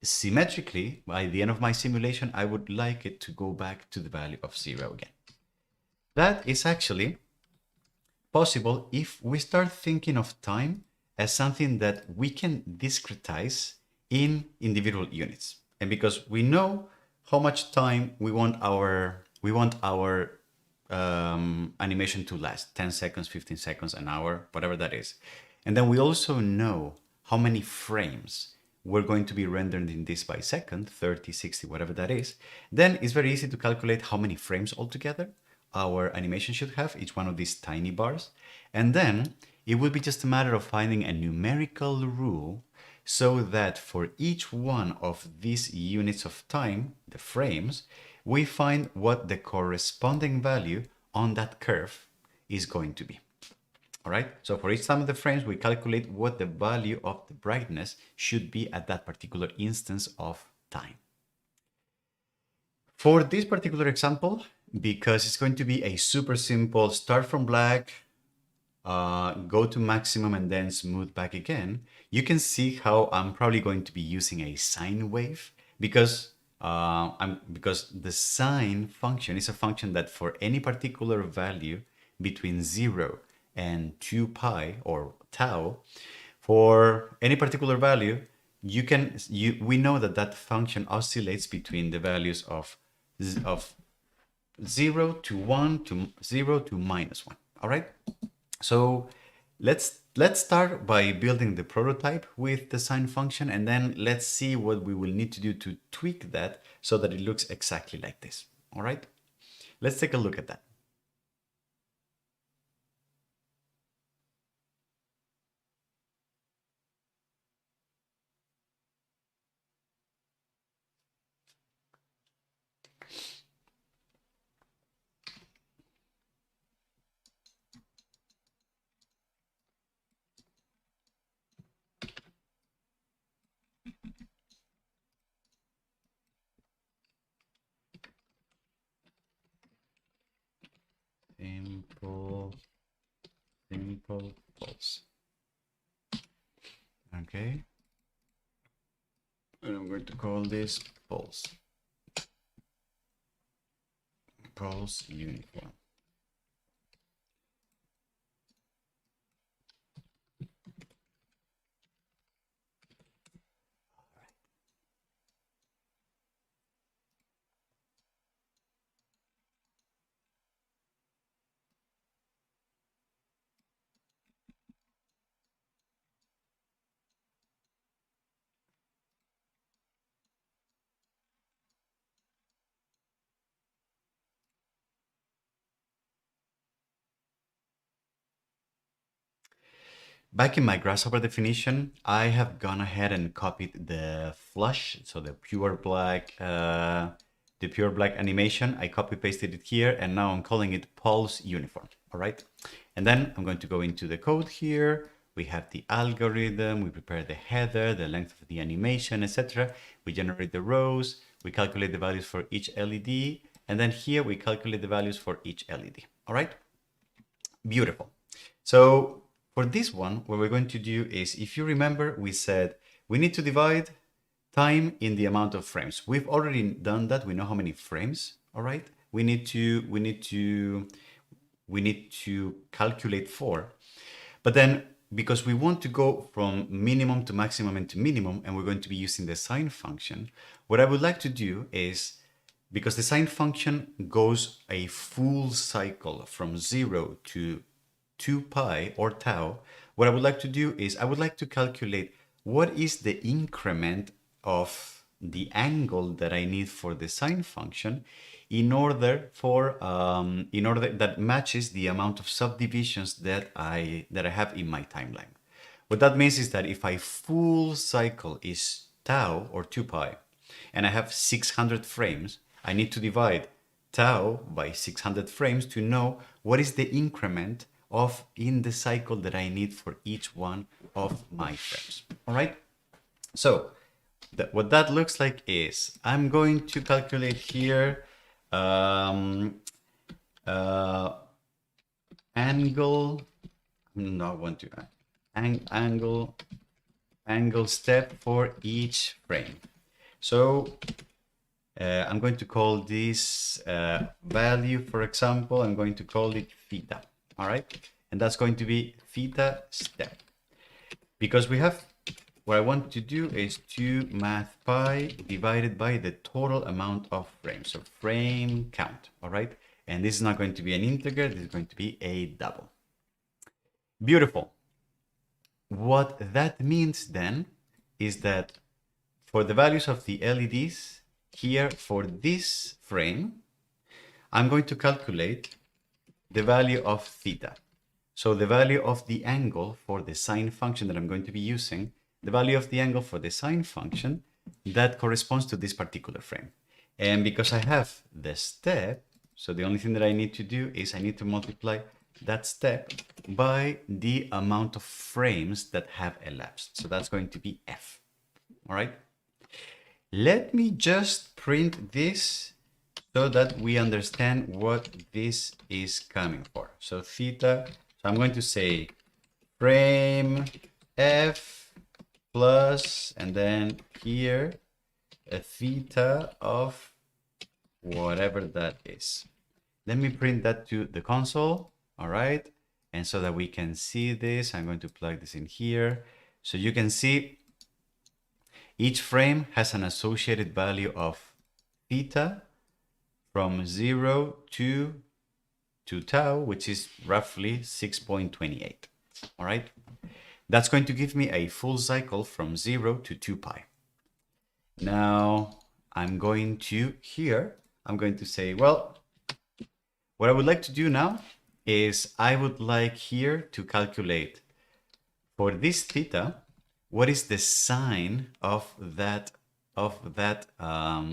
symmetrically, by the end of my simulation, I would like it to go back to the value of 0 again. That is actually possible if we start thinking of time as something that we can discretize in individual units. And because we know how much time we want our animation to last, 10 seconds, 15 seconds, an hour, whatever that is. And then we also know how many frames we're going to be rendered in this by second, 30, 60, whatever that is. Then it's very easy to calculate how many frames altogether our animation should have, each one of these tiny bars. And then it will be just a matter of finding a numerical rule so that for each one of these units of time, the frames, we find what the corresponding value on that curve is going to be. All right, so for each time of the frames, we calculate what the value of the brightness should be at that particular instance of time. For this particular example, because it's going to be a super simple start from black, go to maximum and then smooth back again, you can see how I'm probably going to be using a sine wave because because the sine function is a function that for any particular value between 0 and 2 pi or tau, for any particular value, we know that that function oscillates between the values of 0 to 1 to 0 to -1. All right. So let's start by building the prototype with the sine function, and then let's see what we will need to do to tweak that so that it looks exactly like this. All right. Let's take a look at that. simple pulse. Okay. And I'm going to call this pulse. Pulse uniform. Back in my Grasshopper definition, I have gone ahead and copied the flush, so the pure black animation. I copy pasted it here, and now I'm calling it pulse uniform. All right, and then I'm going to go into the code here. We have the algorithm. We prepare the header, the length of the animation, etc. We generate the rows. We calculate the values for each LED, and then here we calculate the values for each LED. All right, beautiful. So for this one, what we're going to do is, if you remember, we said we need to divide time in the amount of frames. We've already done that. We know how many frames. All right. We need to calculate 4. But then, because we want to go from minimum to maximum and to minimum, and we're going to be using the sine function, what I would like to do is, because the sine function goes a full cycle from 0 to 2 pi or tau, what I would like to do is I would like to calculate what is the increment of the angle that I need for the sine function in order that matches the amount of subdivisions that I have in my timeline. What that means is that if a full cycle is tau or 2 pi and I have 600 frames, I need to divide tau by 600 frames to know what is the increment of in the cycle that I need for each one of my frames. All right. So what that looks like is I'm going to calculate here angle. No, I want to angle step for each frame. So I'm going to call this value, for example, I'm going to call it theta. All right, and that's going to be theta step, because we have, what I want to do is 2 math pi divided by the total amount of frames, so frame count. All right, and this is not going to be an integer, this is going to be a double. Beautiful. What that means then is that for the values of the LEDs here for this frame, I'm going to calculate the value of theta. So the value of the angle for the sine function that I'm going to be using, the value of the angle for the sine function, that corresponds to this particular frame. And because I have the step, so the only thing that I need to do is I need to multiply that step by the amount of frames that have elapsed. So that's going to be F. All right. Let me just print this so that we understand what this is coming for. So theta, so I'm going to say frame F plus, and then here a theta of whatever that is. Let me print that to the console. All right. And so that we can see this, I'm going to plug this in here. So you can see each frame has an associated value of theta from 0 to tau, which is roughly 6.28. All right. That's going to give me a full cycle from 0 to 2 pi. Now I'm going to say, well, what I would like to do now is I would like here to calculate for this theta, what is the sine of that,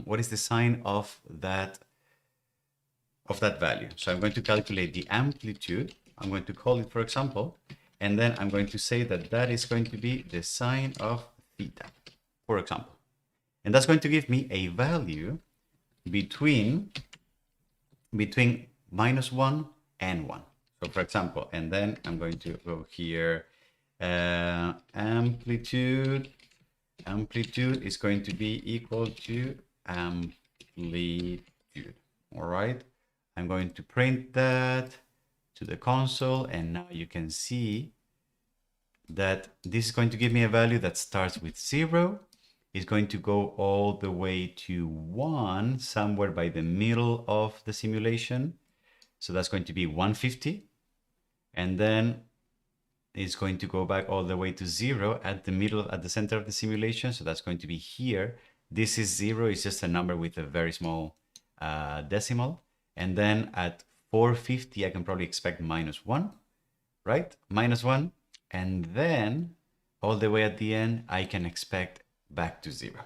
what is the sine of that value. So I'm going to calculate the amplitude. I'm going to call it, for example, and then I'm going to say that that is going to be the sine of theta, for example. And that's going to give me a value between -1 and 1. So for example, and then I'm going to go here, amplitude is going to be equal to amplitude. All right, I'm going to print that to the console, and now you can see that this is going to give me a value that starts with 0, is going to go all the way to 1 somewhere by the middle of the simulation. So that's going to be 150, and then it's going to go back all the way to 0 at the middle, at the center of the simulation. So that's going to be here. This is 0, it's just a number with a very small decimal. And then at 450, I can probably expect -1, right? -1. And then all the way at the end, I can expect back to 0.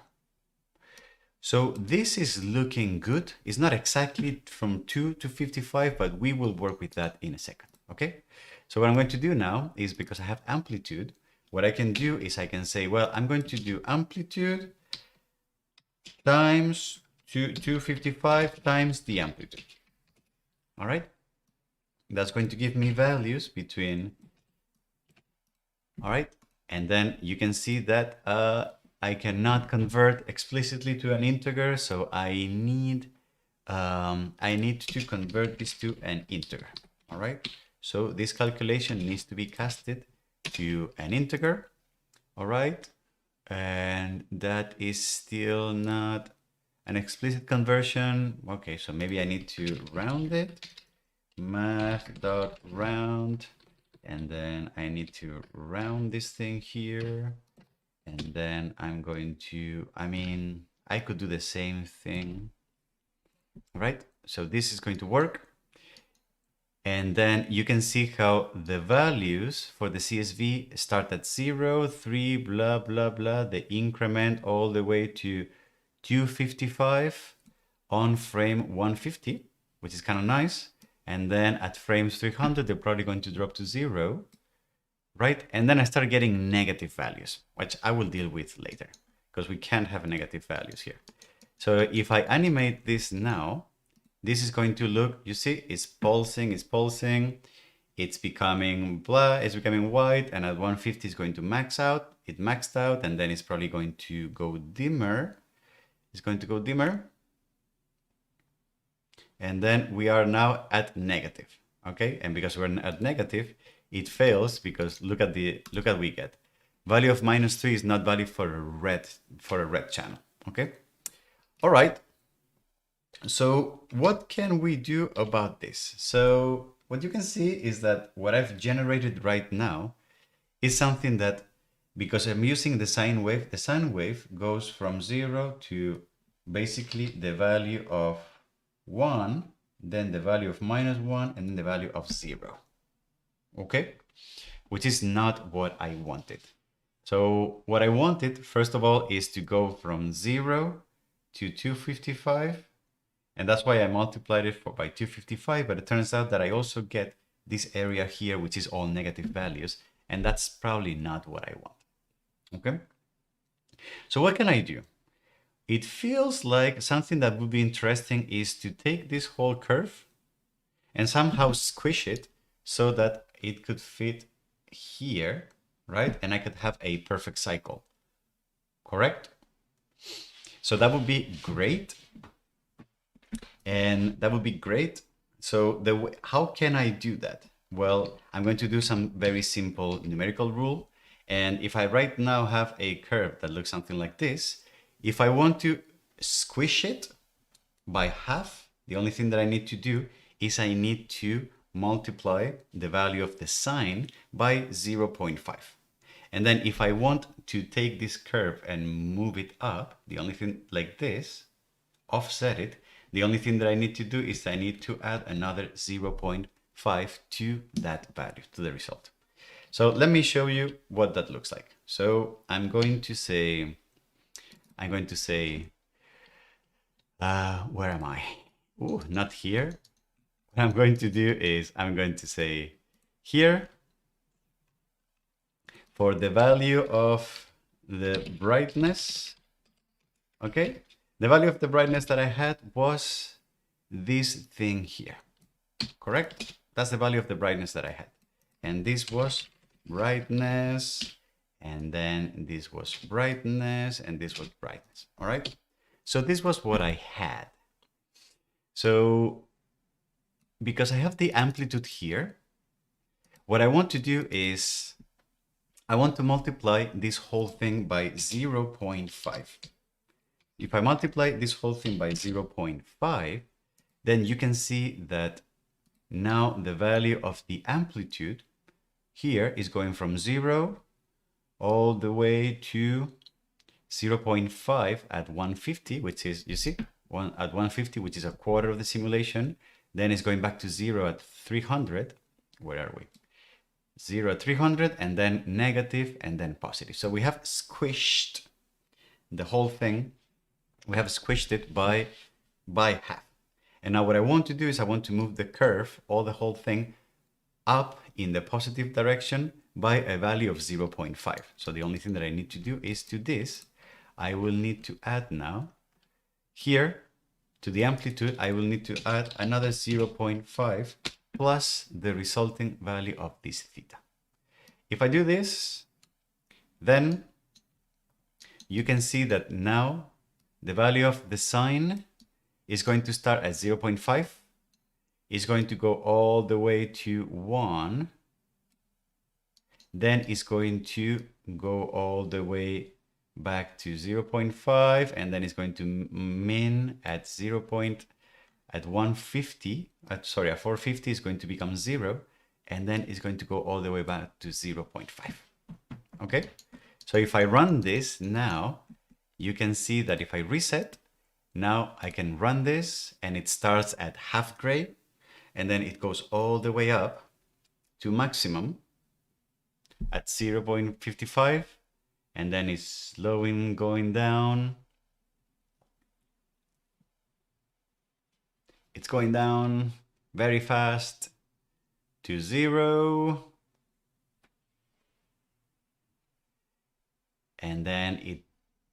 So this is looking good. It's not exactly from 2 to 55, but we will work with that in a second, okay? So what I'm going to do now is, because I have amplitude, what I can do is I can say, well, I'm going to do amplitude times 255 times the amplitude. All right? That's going to give me values between, all right? And then you can see that I cannot convert explicitly to an integer, so I need to convert this to an integer. All right, so this calculation needs to be casted to an integer. All right, and that is still not an explicit conversion. Okay, so maybe I need to round it, math.round, and then I need to round this thing here. And then I'm going to, I could do the same thing, right? So this is going to work. And then you can see how the values for the CSV start at 0, 3, blah, blah, blah. They increment all the way to 255 on frame 150, which is kind of nice. And then at frames 300, they're probably going to drop to 0. Right? And then I start getting negative values, which I will deal with later, because we can't have negative values here. So if I animate this now, this is going to look, you see, it's pulsing, it's becoming blah, it's becoming white, and at 150 it's going to max out. It maxed out, and then it's probably going to go dimmer. It's going to go dimmer. And then we are now at negative, okay? And because we're at negative, it fails, because look at what we get. Value of -3 is not valid for a red channel. Okay. All right. So what can we do about this? So what you can see is that what I've generated right now is something that, because I'm using the sine wave goes from 0 to basically the value of 1, then the value of -1, and then the value of 0. Okay, which is not what I wanted. So what I wanted, first of all, is to go from 0 to 255, and that's why I multiplied it by 255, but it turns out that I also get this area here, which is all negative values, and that's probably not what I want. Okay, so what can I do? It feels like something that would be interesting is to take this whole curve and somehow squish it so that it could fit here, right? And I could have a perfect cycle, correct? So that would be great. And that would be great. So how can I do that? Well, I'm going to do some very simple numerical rule. And if I right now have a curve that looks something like this, if I want to squish it by half, the only thing that I need to do is I need to multiply the value of the sine by 0.5. And then if I want to take this curve and move it up, the only thing like this, offset it, the only thing that I need to do is I need to add another 0.5 to that value, to the result. So let me show you what that looks like. So I'm going to say, where am I? Ooh, not here. What I'm going to do is I'm going to say here, for the value of the brightness, okay? The value of the brightness that I had was this thing here, correct? That's the value of the brightness that I had. And this was brightness, and then this was brightness, and this was brightness. All right. So this was what I had. So because I have the amplitude here, what I want to do is I want to multiply this whole thing by 0.5. If I multiply this whole thing by 0.5, then you can see that now the value of the amplitude here is going from 0 all the way to 0.5 at 150, which is, you see, at 150, which is a quarter of the simulation. Then it's going back to 0 at 300. Where are we? 0 at 300, and then negative, and then positive. So we have squished the whole thing. We have squished it by half. And now what I want to do is I want to move the curve, all the whole thing, up in the positive direction by a value of 0.5. So the only thing that I need to do is to this, I will need to add now here to the amplitude, I will need to add another 0.5 plus the resulting value of this theta. If I do this, then you can see that now the value of the sine is going to start at 0.5, is going to go all the way to 1, then it's going to go all the way back to 0.5, and then it's going to min at at 150, at 450 is going to become 0, and then it's going to go all the way back to 0.5. Okay, so if I run this now, you can see that if I reset, now I can run this, and it starts at half gray, and then it goes all the way up to maximum at 0.55, and then it's slowing, going down. It's going down very fast to 0. And then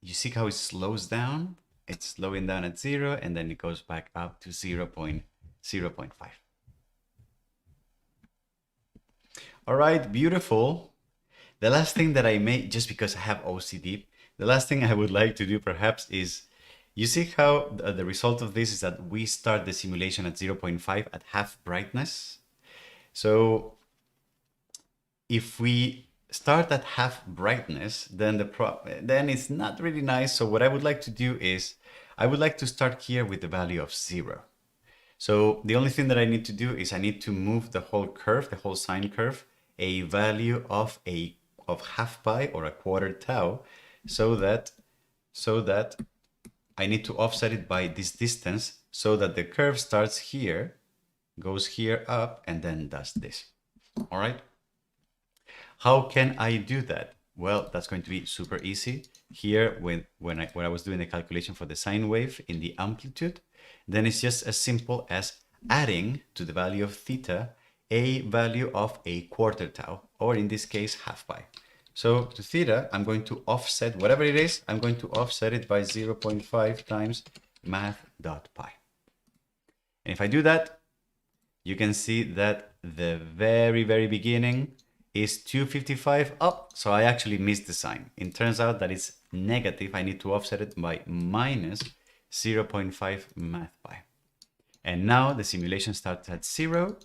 you see how it slows down? It's slowing down at 0, and then it goes back up to 0.5. All right, beautiful. The last thing that I made, just because I have OCD, the last thing I would like to do perhaps is, you see how the result of this is that we start the simulation at 0.5 at half brightness. So if we start at half brightness, then then it's not really nice. So what I would like to do is, I would like to start here with the value of 0. So the only thing that I need to do is I need to move the whole curve, the whole sine curve, a value of half pi or a quarter tau, so that I need to offset it by this distance, so that the curve starts here, goes here up, and then does this. All right. How can I do that? Well, that's going to be super easy. Here, when I was doing the calculation for the sine wave in the amplitude, then it's just as simple as adding to the value of theta a value of a quarter tau, or in this case, half pi. So to theta, I'm going to offset whatever it is, I'm going to offset it by 0.5 times math.pi. And if I do that, you can see that the very, very beginning is 255 up. So I actually missed the sign. It turns out that it's negative. I need to offset it by minus 0.5 math pi. And now the simulation starts at 0.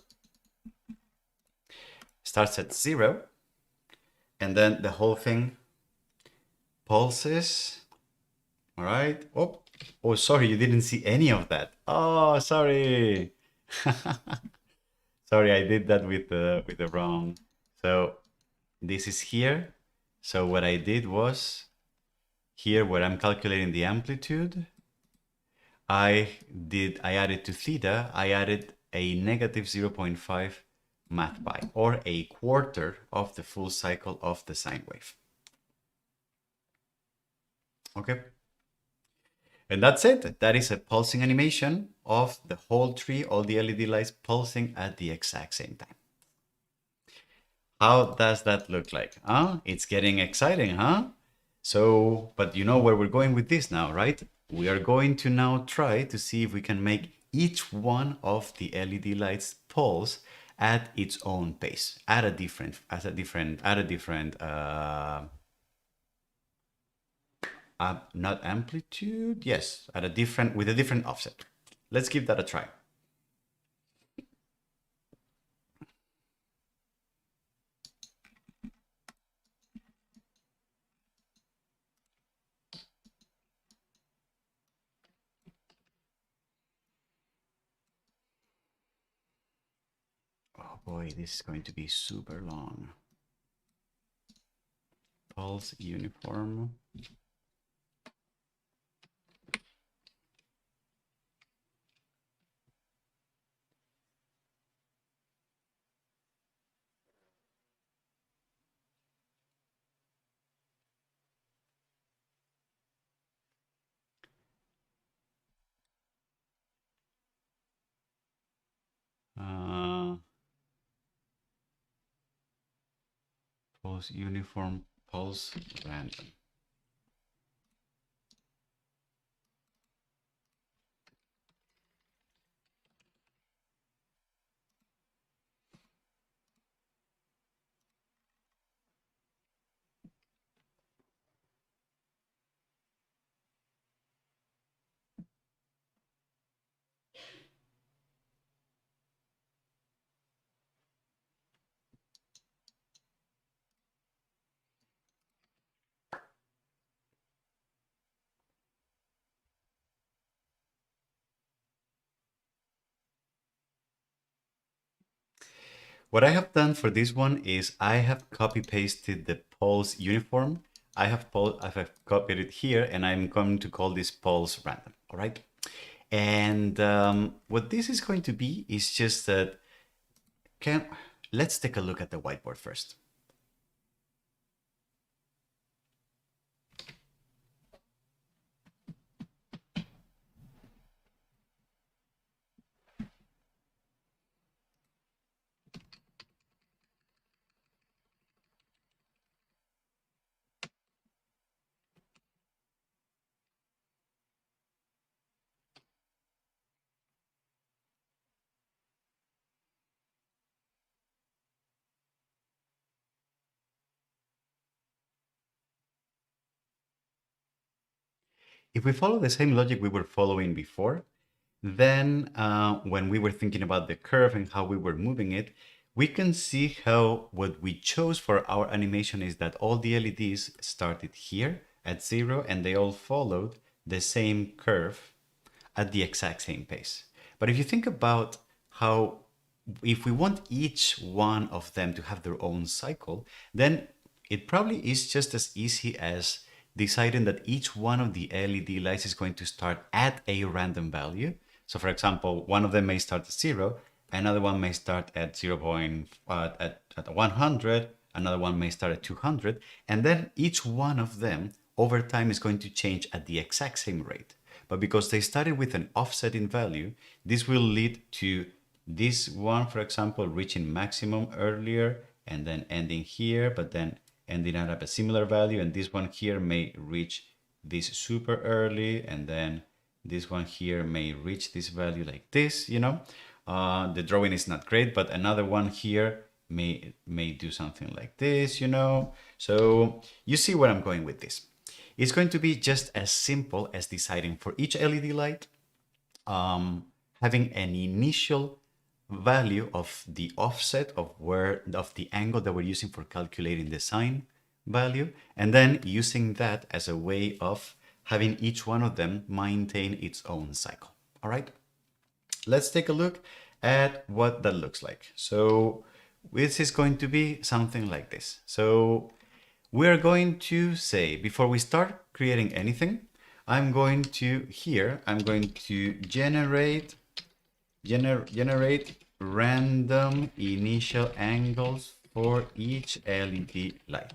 And then the whole thing pulses. All right. Oh, sorry, you didn't see any of that. Oh, sorry. Sorry, I did that with the wrong. So this is here. So what I did was here where I'm calculating the amplitude, I added to theta, I added a negative 0.5 math pi, or a quarter of the full cycle of the sine wave. Okay. And that's it. That is a pulsing animation of the whole tree, all the LED lights pulsing at the exact same time. How does that look like? It's getting exciting, huh? So, but you know where we're going with this now, right? We are going to now try to see if we can make each one of the LED lights pulse at its own pace, at a different, not amplitude, yes, at a different, with a different offset. Let's give that a try. Oh boy, this is going to be super long. Pulse uniform. Pulse uniform, pulse random. What I have done for this one is I have copy pasted the pulse uniform. I have copied it here, and I'm going to call this pulse random. All right. And what this is going to be is just that. Let's take a look at the whiteboard first. If we follow the same logic we were following before, then when we were thinking about the curve and how we were moving it, we can see how what we chose for our animation is that all the LEDs started here at 0 and they all followed the same curve at the exact same pace. But if you think about how, if we want each one of them to have their own cycle, then it probably is just as easy as deciding that each one of the LED lights is going to start at a random value. So for example, one of them may start at 0, another one may start at 100, another one may start at 200, and then each one of them over time is going to change at the exact same rate. But because they started with an offsetting value, this will lead to this one, for example, reaching maximum earlier and then ending here, but then ending at a similar value. And this one here may reach this super early, and then this one here may reach this value like this, you know. The drawing is not great, but another one here may do something like this, you know. So you see where I'm going with this. It's going to be just as simple as deciding for each LED light, having an initial value of the offset of the angle that we're using for calculating the sine value, and then using that as a way of having each one of them maintain its own cycle. All right, let's take a look at what that looks like. So this is going to be something like this. So we're going to say, before we start creating anything, I'm going to generate random initial angles for each LED light.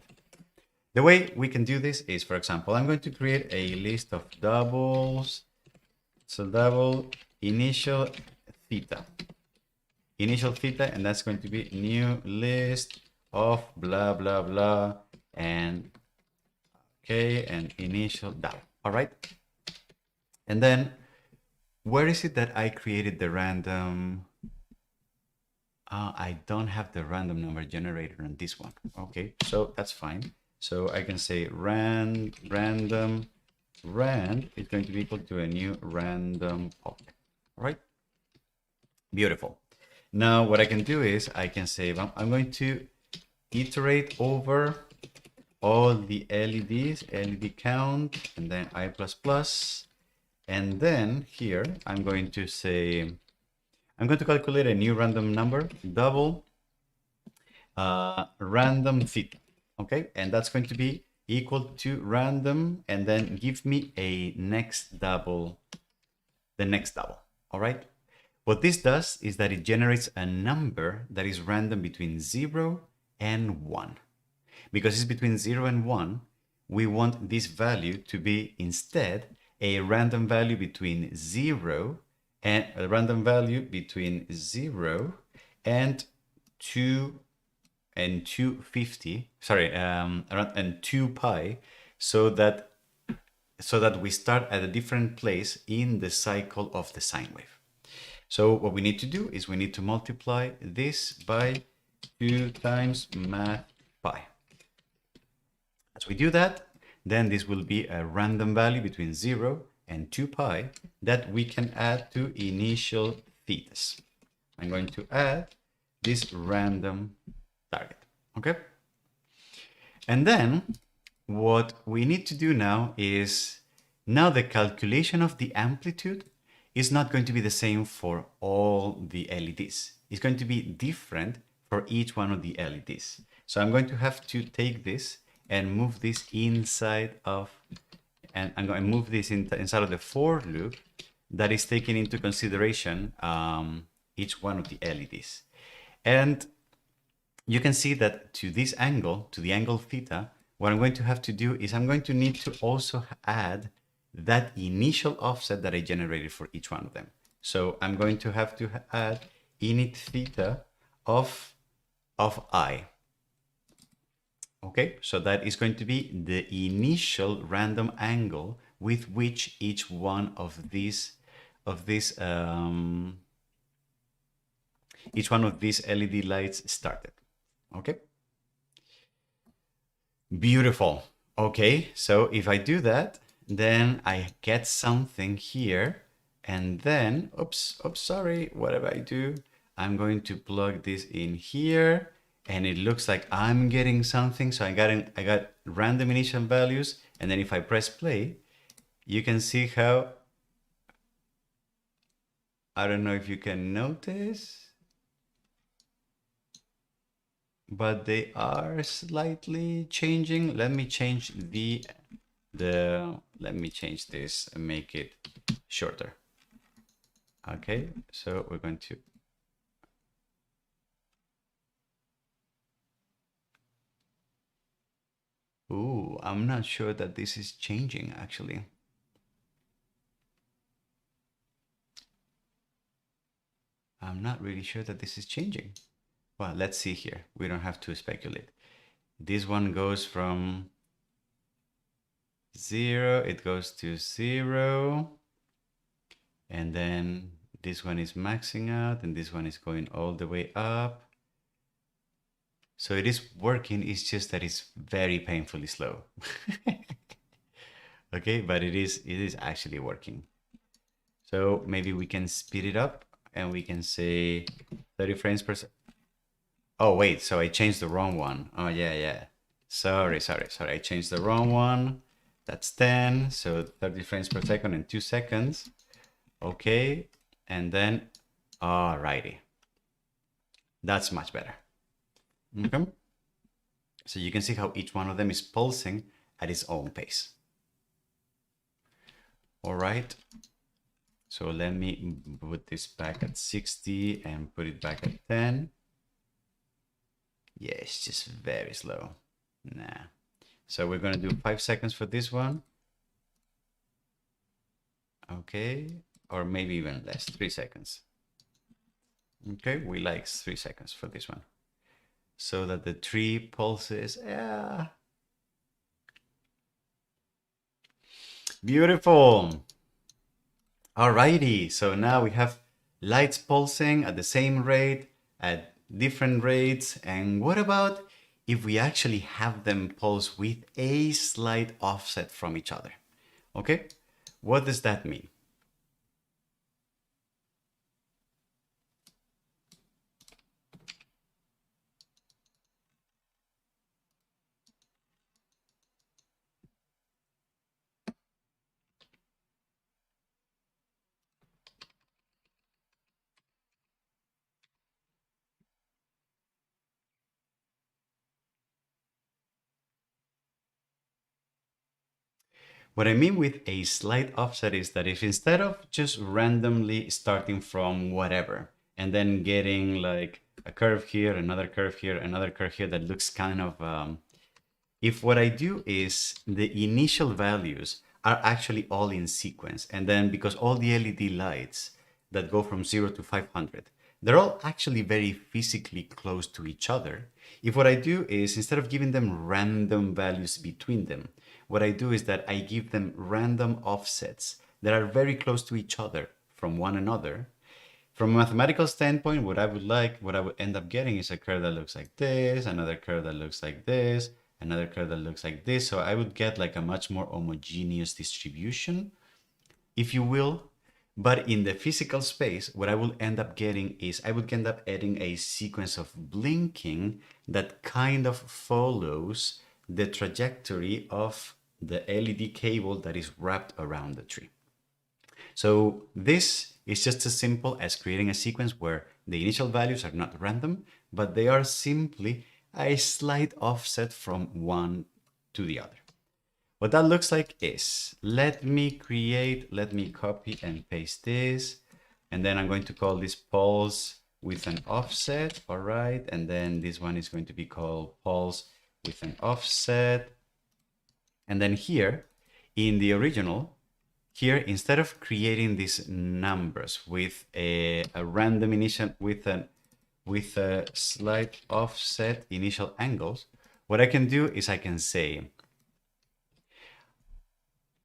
The way we can do this is, for example, I'm going to create a list of doubles. So double initial theta, and that's going to be new list of blah, blah, blah, and okay, and initial double. All right. And then where is it that I created the random I don't have the random number generator on this one. Okay, so that's fine. So I can say random rand is going to be equal to a new random object. All right, beautiful. Now what I can do is I can say I'm going to iterate over all the LEDs, LED count, and then I++. And then here I'm going to say, I'm going to calculate a new random number, double random theta. Okay, and that's going to be equal to random, and then give me a next double, the next double. All right. What this does is that it generates a number that is random between 0 and 1. Because it's between 0 and 1, we want this value to be instead a random value between 0 and a random value between 0 and 2 and 250, sorry, and 2 pi, so that we start at a different place in the cycle of the sine wave. So what we need to do is we need to multiply this by 2 times math pi. As we do that, then this will be a random value between 0 and 2 pi that we can add to initial thetas. I'm going to add this random target, okay? And then what we need to do now is, now the calculation of the amplitude is not going to be the same for all the LEDs. It's going to be different for each one of the LEDs. So I'm going to have to take this and move this inside of, and I'm going to move this inside of the for loop that is taking into consideration each one of the LEDs. And you can see that to this angle, to the angle theta, what I'm going to have to do is I'm going to need to also add that initial offset that I generated for each one of them. So I'm going to have to add init theta of I. Okay, so that is going to be the initial random angle with which each one of these each one of these LED lights started. Okay, beautiful. Okay, so if I do that, then I get something here, and then sorry, whatever I do, I'm going to plug this in here, and it looks like I'm getting something. So I got random initial values, and then if I press play, you can see how, I don't know if you can notice, but they are slightly changing. Let me change let me change this and make it shorter. Okay, so we're going to, ooh, I'm not sure that this is changing actually. I'm not really sure that this is changing. Well, let's see here. We don't have to speculate. This one goes from 0, it goes to 0. And then this one is maxing out, and this one is going all the way up. So it is working, it's just that it's very painfully slow. Okay, but it is actually working. So maybe we can speed it up and we can say 30 frames per second. Oh, wait, so I changed the wrong one. Oh, yeah. Sorry. I changed the wrong one. That's 10, so 30 frames per second in 2 seconds. Okay, and then, alrighty. That's much better. Okay. So you can see how each one of them is pulsing at its own pace. All right. So let me put this back at 60 and put it back at 10. Yeah, it's just very slow. Nah. So we're going to do 5 seconds for this one. Okay. Or maybe even less, 3 seconds. Okay, we like 3 seconds for this one. So that the 3 pulses, yeah. Beautiful. Alrighty, so now we have lights pulsing at the same rate at different rates. And what about if we actually have them pulse with a slight offset from each other? Okay, what does that mean? What I mean with a slight offset is that if instead of just randomly starting from whatever and then getting like a curve here, another curve here, another curve here that looks kind of, if what I do is the initial values are actually all in sequence, and then because all the LED lights that go from 0 to 500, they're all actually very physically close to each other. If what I do is instead of giving them random values between them, what I do is that I give them random offsets that are very close to each other from one another. From a mathematical standpoint, what I would end up getting is a curve that looks like this, another curve that looks like this, another curve that looks like this. So I would get like a much more homogeneous distribution, if you will. But in the physical space, what I will end up getting is I would end up adding a sequence of blinking that kind of follows the trajectory of the LED cable that is wrapped around the tree. So this is just as simple as creating a sequence where the initial values are not random, but they are simply a slight offset from one to the other. What that looks like is, let me copy and paste this, and then I'm going to call this pulse with an offset, all right? And then this one is going to be called pulse with an offset. And then here, in the original, here, instead of creating these numbers with a random initial, with a slight offset initial angles, what I can do is I can say,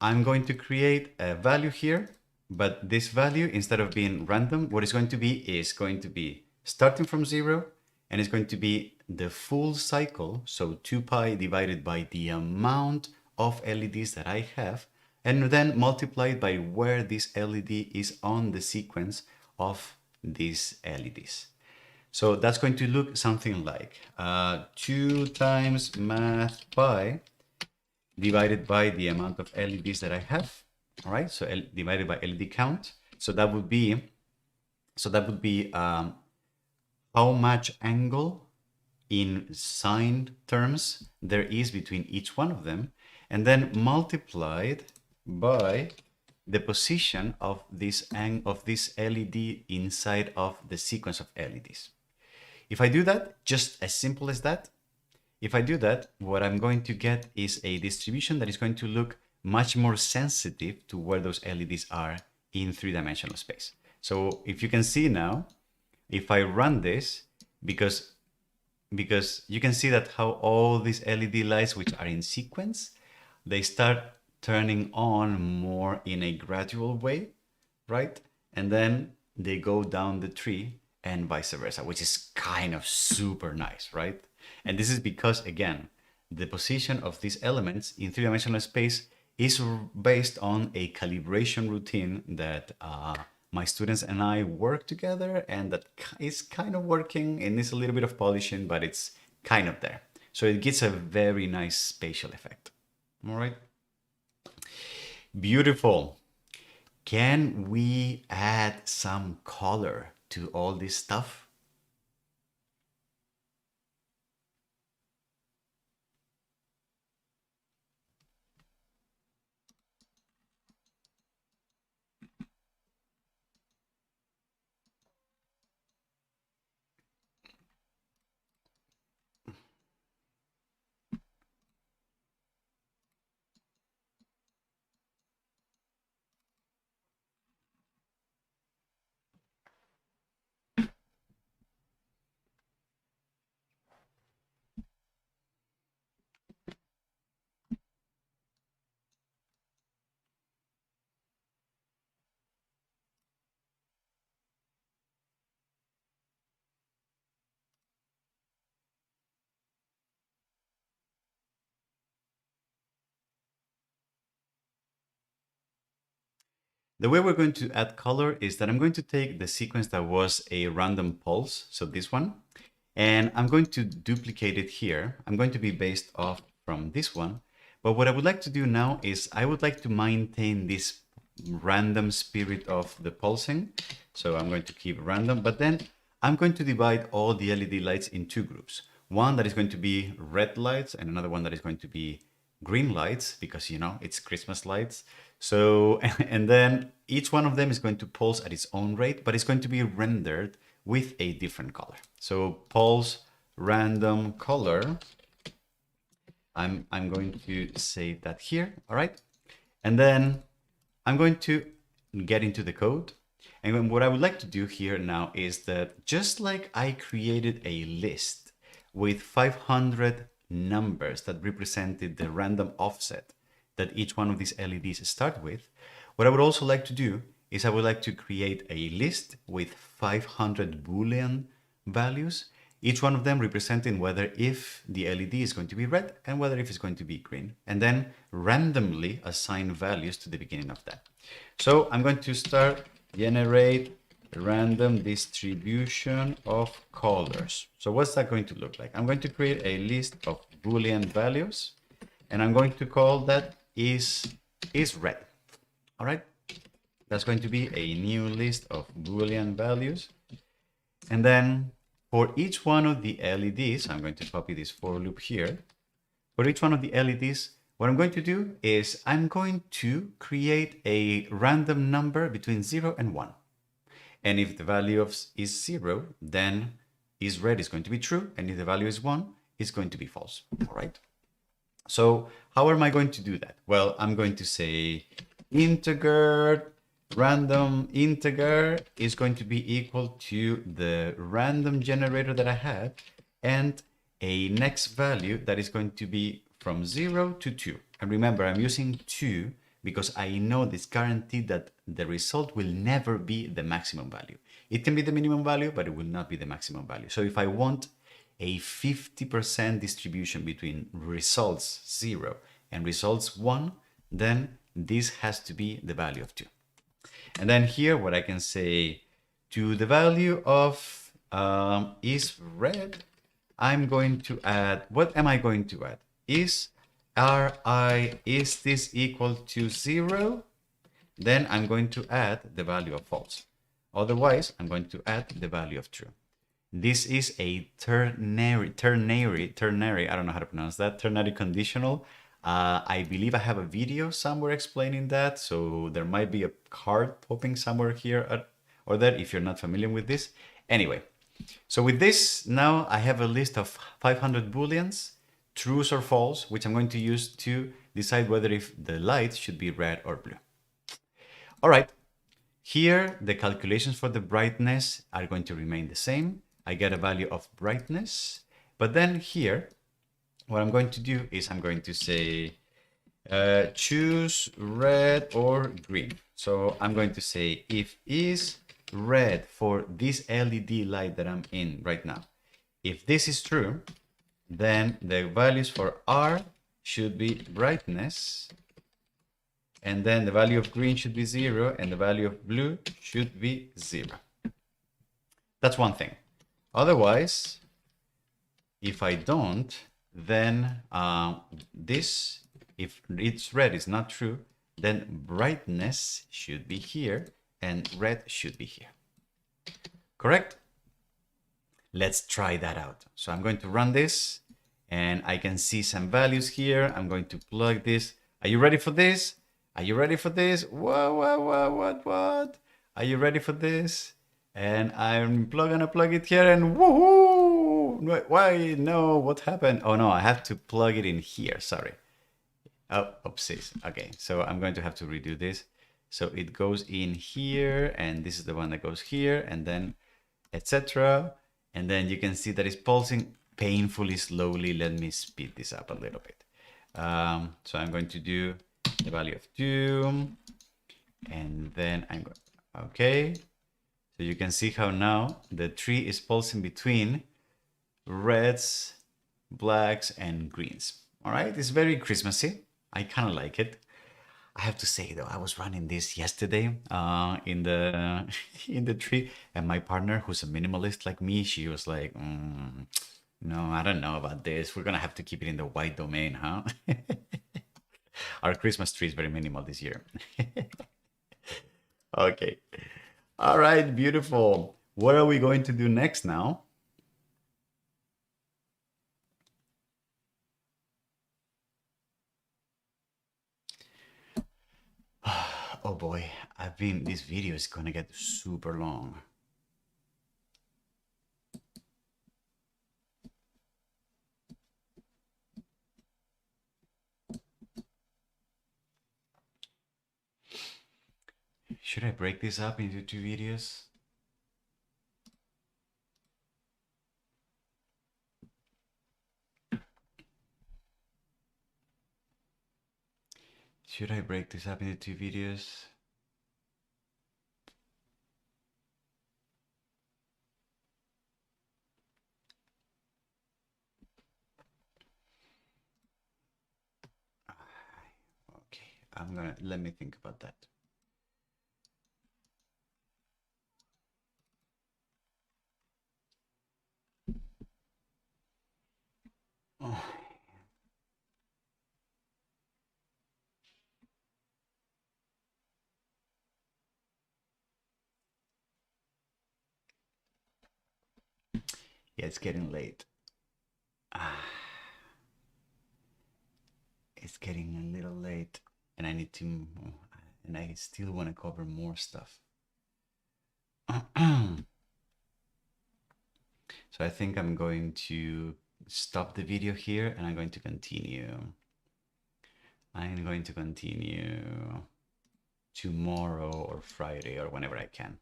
I'm going to create a value here, but this value, instead of being random, what it's going to be is going to be starting from 0, and it's going to be the full cycle, so 2 pi divided by the amount of LEDs that I have, and then multiplied by where this LED is on the sequence of these LEDs. So that's going to look something like 2 times math pi divided by the amount of LEDs that I have. All right, so divided by LED count. So that would be how much angle in sine terms there is between each one of them, and then multiplied by the position of this LED inside of the sequence of LEDs. If I do that, just as simple as that, if I do that, what I'm going to get is a distribution that is going to look much more sensitive to where those LEDs are in three-dimensional space. So if you can see now, if I run this, because you can see that how all these LED lights, which are in sequence, they start turning on more in a gradual way, right? And then they go down the tree and vice versa, which is kind of super nice, right? And this is because, again, the position of these elements in three-dimensional space is based on a calibration routine that my students and I work together, and that is kind of working and needs a little bit of polishing, but it's kind of there. So it gives a very nice spatial effect. All right. Beautiful. Can we add some color to all this stuff? The way we're going to add color is that I'm going to take the sequence that was a random pulse, so this one, and I'm going to duplicate it here. I'm going to be based off from this one. But what I would like to do now is I would like to maintain this random spirit of the pulsing. So I'm going to keep random, but then I'm going to divide all the LED lights in two groups. One that is going to be red lights and another one that is going to be green lights, because, you know, it's Christmas lights. So, and then each one of them is going to pulse at its own rate, but it's going to be rendered with a different color. So pulse random color, I'm going to save that here, all right? And then I'm going to get into the code. And what I would like to do here now is that just like I created a list with 500 numbers that represented the random offset that each one of these LEDs start with, what I would also like to do is I would like to create a list with 500 Boolean values, each one of them representing whether if the LED is going to be red and whether if it's going to be green, and then randomly assign values to the beginning of that. So I'm going to start generate random distribution of colors. So what's that going to look like? I'm going to create a list of Boolean values, and I'm going to call that is red. All right, that's going to be a new list of Boolean values. And then for each one of the LEDs, I'm going to copy this for loop here. For each one of the LEDs, what I'm going to do is I'm going to create a random number between 0 and 1. And if the value is 0, then is red is going to be true. And if the value is 1, it's going to be false. All right. So how am I going to do that? Well, I'm going to say integer, random integer is going to be equal to the random generator that I had and a next value that is going to be from 0 to 2. And remember, I'm using 2 because I know it's guaranteed that the result will never be the maximum value. It can be the minimum value, but it will not be the maximum value. So if I want a 50% distribution between results 0 and results 1, then this has to be the value of 2. And then here, what I can say to the value of is red, I'm going to add, what am I going to add? Is this equal to 0? Then I'm going to add the value of false. Otherwise, I'm going to add the value of true. This is a ternary, I don't know how to pronounce that, ternary conditional. I believe I have a video somewhere explaining that, so there might be a card popping somewhere here or there if you're not familiar with this. Anyway, so with this, now I have a list of 500 booleans, trues or false, which I'm going to use to decide whether if the light should be red or blue. All right, here the calculations for the brightness are going to remain the same. I get a value of brightness, but then here, what I'm going to do is I'm going to say, choose red or green. So I'm going to say if is red for this LED light that I'm in right now. If this is true, then the values for R should be brightness, and then the value of green should be 0, and the value of blue should be 0. That's one thing. Otherwise, if I don't, then this, if it's red is not true, then brightness should be here and red should be here. Correct? Let's try that out. So I'm going to run this and I can see some values here. I'm going to plug this. Are you ready for this? Are you ready for this? What? Are you ready for this? And I'm gonna plug it here and woohoo! Why? No, what happened? Oh no, I have to plug it in here, sorry. Oh, oopsies. Okay, so I'm going to have to redo this. So it goes in here, and this is the one that goes here, and then etc. And then you can see that it's pulsing painfully slowly. Let me speed this up a little bit. So I'm going to do the value of 2, and then I'm going, okay. So you can see how now the tree is pulsing between reds, blacks, and greens. All right, it's very Christmassy. I kind of like it. I have to say though, I was running this yesterday in the in the tree, and my partner, who's a minimalist like me, she was like, "No, I don't know about this. We're gonna have to keep it in the white domain, huh?" Our Christmas tree is very minimal this year. Okay. All right, beautiful. What are we going to do next now? Oh boy, this video is gonna get super long. Should I break this up into 2 videos? Should I break this up into 2 videos? Okay, let me think about that. Oh. Yeah, it's getting late. It's getting a little late, and I need to, and I still want to cover more stuff. So I think I'm going to stop the video here, and I'm going to continue. I'm going to continue tomorrow or Friday or whenever I can.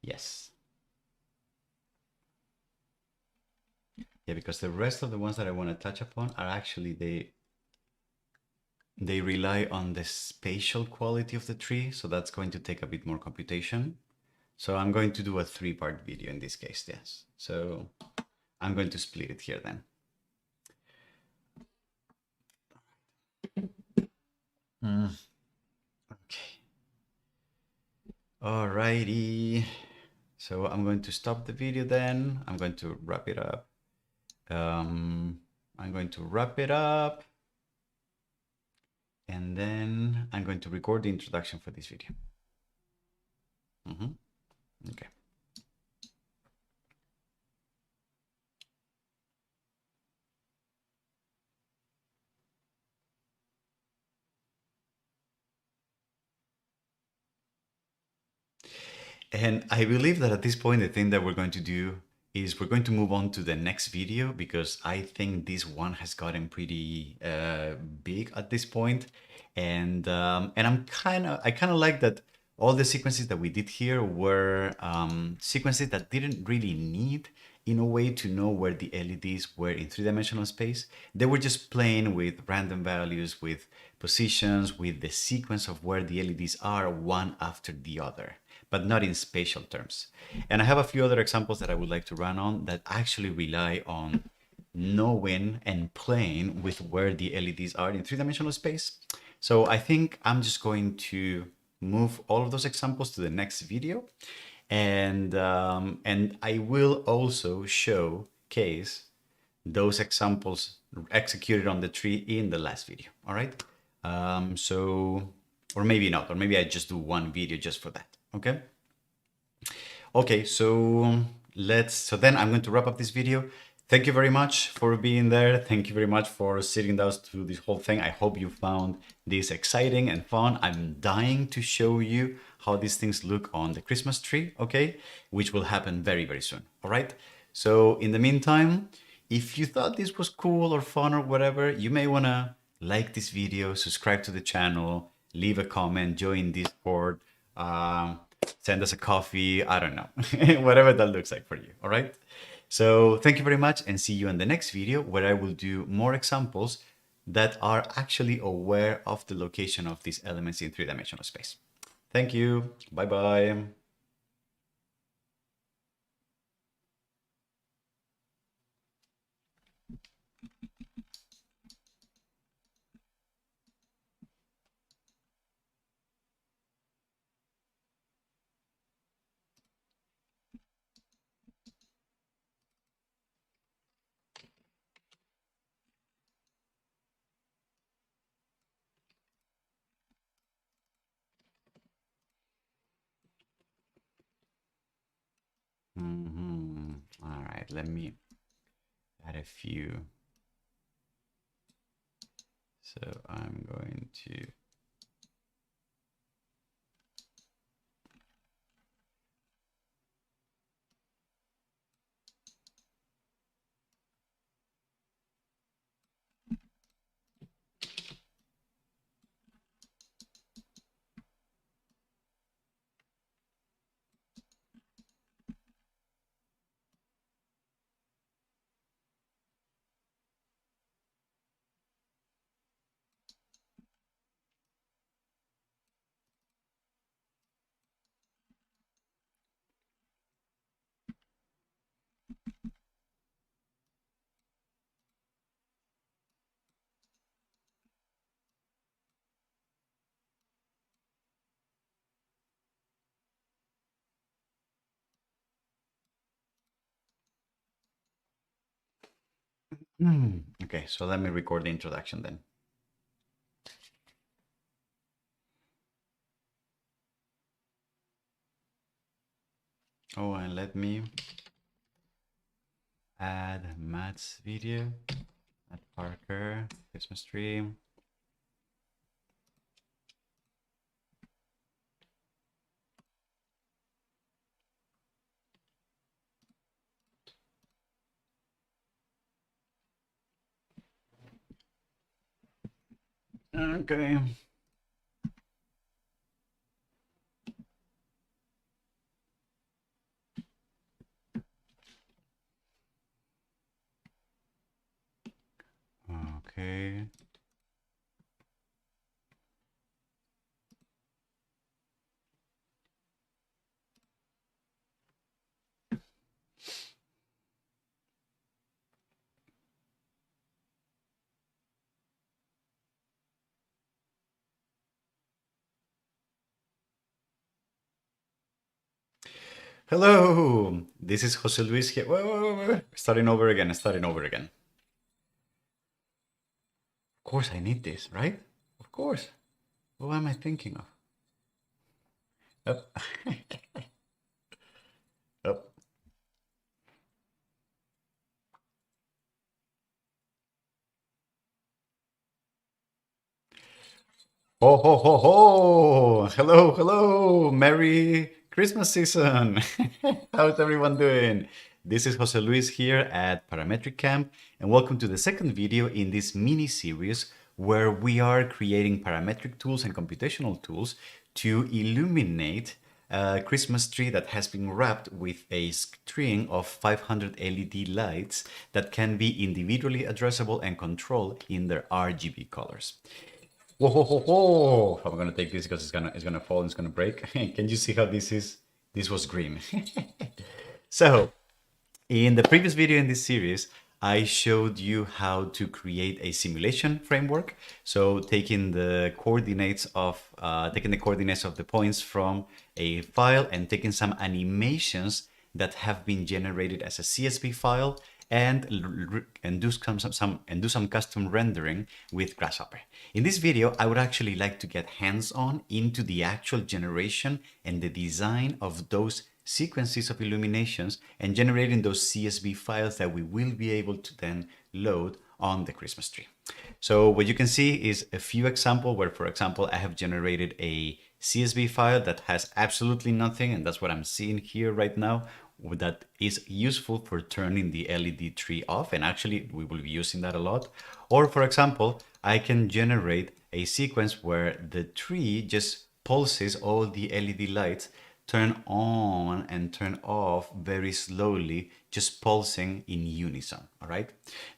Yes. Yeah, because the rest of the ones that I want to touch upon are actually they rely on the spatial quality of the tree, so that's going to take a bit more computation. So I'm going to do a 3-part video in this case, yes. So I'm going to split it here then. Okay. Alrighty. So I'm going to stop the video then. I'm going to wrap it up. I'm going to wrap it up. And then I'm going to record the introduction for this video. Okay. And I believe that at this point, the thing that we're going to do is we're going to move on to the next video, because I think this one has gotten pretty big at this point. And I kind of like that all the sequences that we did here were sequences that didn't really need in a way to know where the LEDs were in 3-dimensional space. They were just playing with random values, with positions, with the sequence of where the LEDs are one after the other, but not in spatial terms. And I have a few other examples that I would like to run on that actually rely on knowing and playing with where the LEDs are in 3-dimensional space. So I think I'm just going to move all of those examples to the next video. And I will also showcase those examples executed on the tree in the last video. All right. So, or maybe not, or maybe I just do one video just for that. Okay. Okay. So then I'm going to wrap up this video. Thank you very much for being there. Thank you very much for sitting down through this whole thing. I hope you found this exciting and fun. I'm dying to show you how these things look on the Christmas tree, okay? Which will happen very, very soon, all right? So in the meantime, if you thought this was cool or fun or whatever, you may wanna like this video, subscribe to the channel, leave a comment, join Discord, send us a coffee, I don't know, whatever that looks like for you, all right? So thank you very much, and see you in the next video, where I will do more examples that are actually aware of the location of these elements in three-dimensional space. Thank you. Bye-bye. All right, let me add a few. So I'm going to okay, so let me record the introduction then. Oh, and let me add Matt's video, Matt Parker, Christmas tree. Okay. Okay. Hello, this is Jose Luis here. Wait. Starting over again, starting over again. Of course I need this, right? Of course. What am I thinking of? Up. Up. Ho ho ho ho! Hello, hello! Merry Christmas season! How's everyone doing? This is Jose Luis here at Parametric Camp, and welcome to the second video in this mini series where we are creating parametric tools and computational tools to illuminate a Christmas tree that has been wrapped with a string of 500 LED lights that can be individually addressable and controlled in their RGB colors. Whoa, whoa, whoa, whoa. I'm gonna take this because it's gonna fall and it's gonna break. Can you see how this is? This was green. So, in the previous video in this series, I showed you how to create a simulation framework. So taking the coordinates of the points from a file and taking some animations that have been generated as a CSV file and do some custom rendering with Grasshopper. In this video, I would actually like to get hands-on into the actual generation and the design of those sequences of illuminations and generating those CSV files that we will be able to then load on the Christmas tree. So what you can see is a few examples where, for example, I have generated a CSV file that has absolutely nothing, and that's what I'm seeing here right now, that is useful for turning the LED tree off, and actually we will be using that a lot. Or for example, I can generate a sequence where the tree just pulses all the LED lights turn on and turn off very slowly, just pulsing in unison, all right?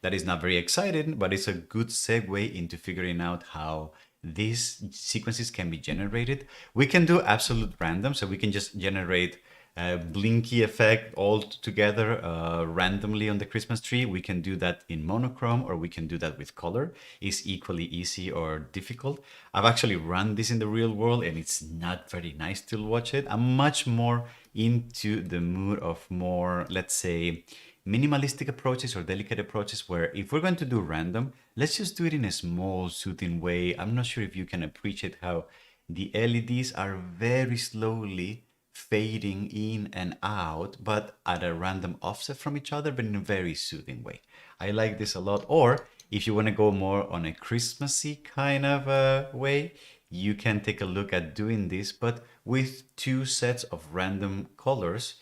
That is not very exciting, but it's a good segue into figuring out how these sequences can be generated. We can do absolute random, so we can just generate a blinky effect all together randomly on the Christmas tree. We can do that in monochrome, or we can do that with color. It's equally easy or difficult. I've actually run this in the real world, and it's not very nice to watch it. I'm much more into the mood of more, let's say, minimalistic approaches or delicate approaches, where if we're going to do random, let's just do it in a small, soothing way. I'm not sure if you can appreciate how the LEDs are very slowly fading in and out, but at a random offset from each other, but in a very soothing way. I like this a lot. Or if you want to go more on a Christmassy kind of way, you can take a look at doing this, but with two sets of random colors,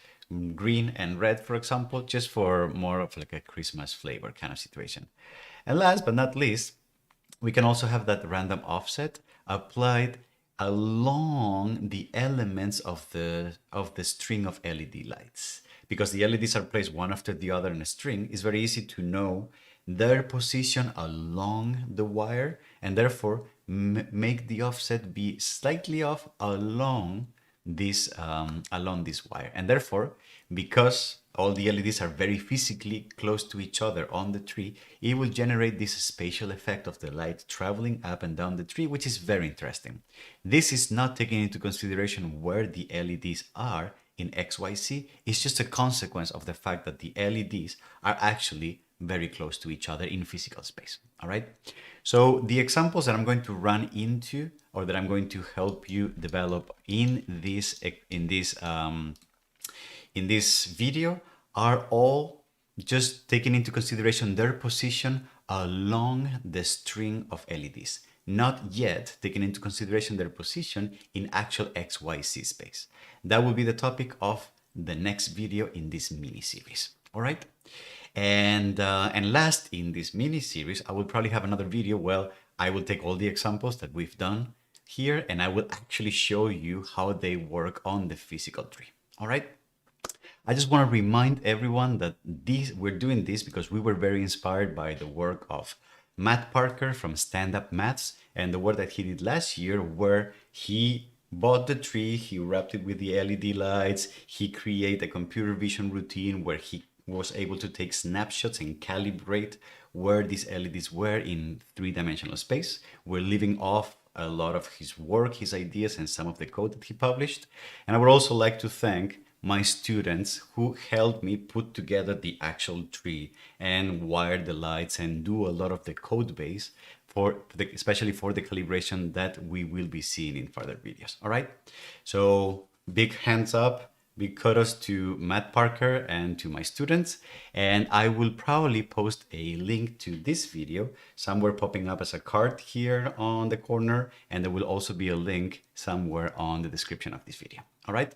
green and red, for example, just for more of like a Christmas flavor kind of situation. And last but not least, we can also have that random offset applied along the elements of the string of LED lights. Because the LEDs are placed one after the other in a string, it's very easy to know their position along the wire, and therefore make the offset be slightly off along this wire. And therefore, because all the LEDs are very physically close to each other on the tree, it will generate this spatial effect of the light traveling up and down the tree, which is very interesting. This is not taking into consideration where the LEDs are in XYZ. It's just a consequence of the fact that the LEDs are actually very close to each other in physical space. All right. So the examples that I'm going to run into, or that I'm going to help you develop in this video, are all just taking into consideration their position along the string of LEDs, not yet taking into consideration their position in actual XYZ space. That will be the topic of the next video in this mini series. All right. And last in this mini series, I will probably have another video where I will take all the examples that we've done here, and I will actually show you how they work on the physical tree. All right. I just want to remind everyone that we're doing this because we were very inspired by the work of Matt Parker from Stand Up Maths, and the work that he did last year, where he bought the tree, he wrapped it with the LED lights, he created a computer vision routine where he was able to take snapshots and calibrate where these LEDs were in three-dimensional space. We're leaving off a lot of his work, his ideas, and some of the code that he published. And I would also like to thank my students who helped me put together the actual tree and wire the lights and do a lot of the code base especially for the calibration that we will be seeing in further videos. All right. So big hands up, big kudos to Matt Parker and to my students. And I will probably post a link to this video somewhere popping up as a card here on the corner. And there will also be a link somewhere on the description of this video. All right.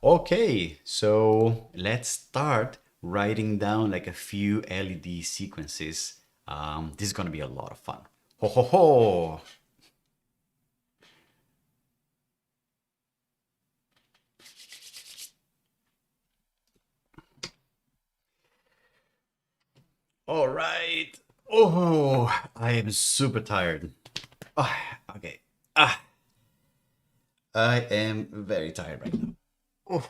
Okay, so let's start writing down like a few LED sequences. This is going to be a lot of fun. Ho, ho, ho. All right. Oh, I am super tired. Oh, okay. I am very tired right now. Oh.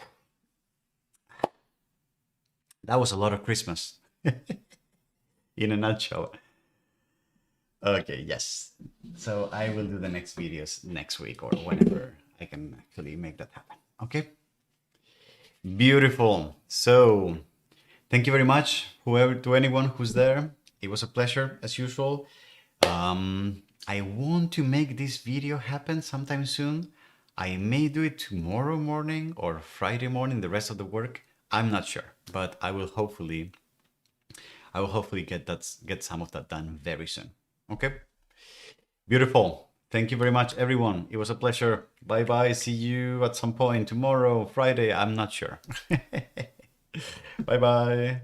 That was a lot of Christmas in a nutshell. Okay, yes. So I will do the next videos next week or whenever I can actually make that happen. Okay. Beautiful. So thank you very much, to anyone who's there. It was a pleasure as usual. I want to make this video happen sometime soon. I may do it tomorrow morning or Friday morning, the rest of the work. I'm not sure, but I will hopefully get some of that done very soon. Okay. Beautiful. Thank you very much, everyone. It was a pleasure. Bye bye. See you at some point tomorrow, Friday. I'm not sure. Bye bye.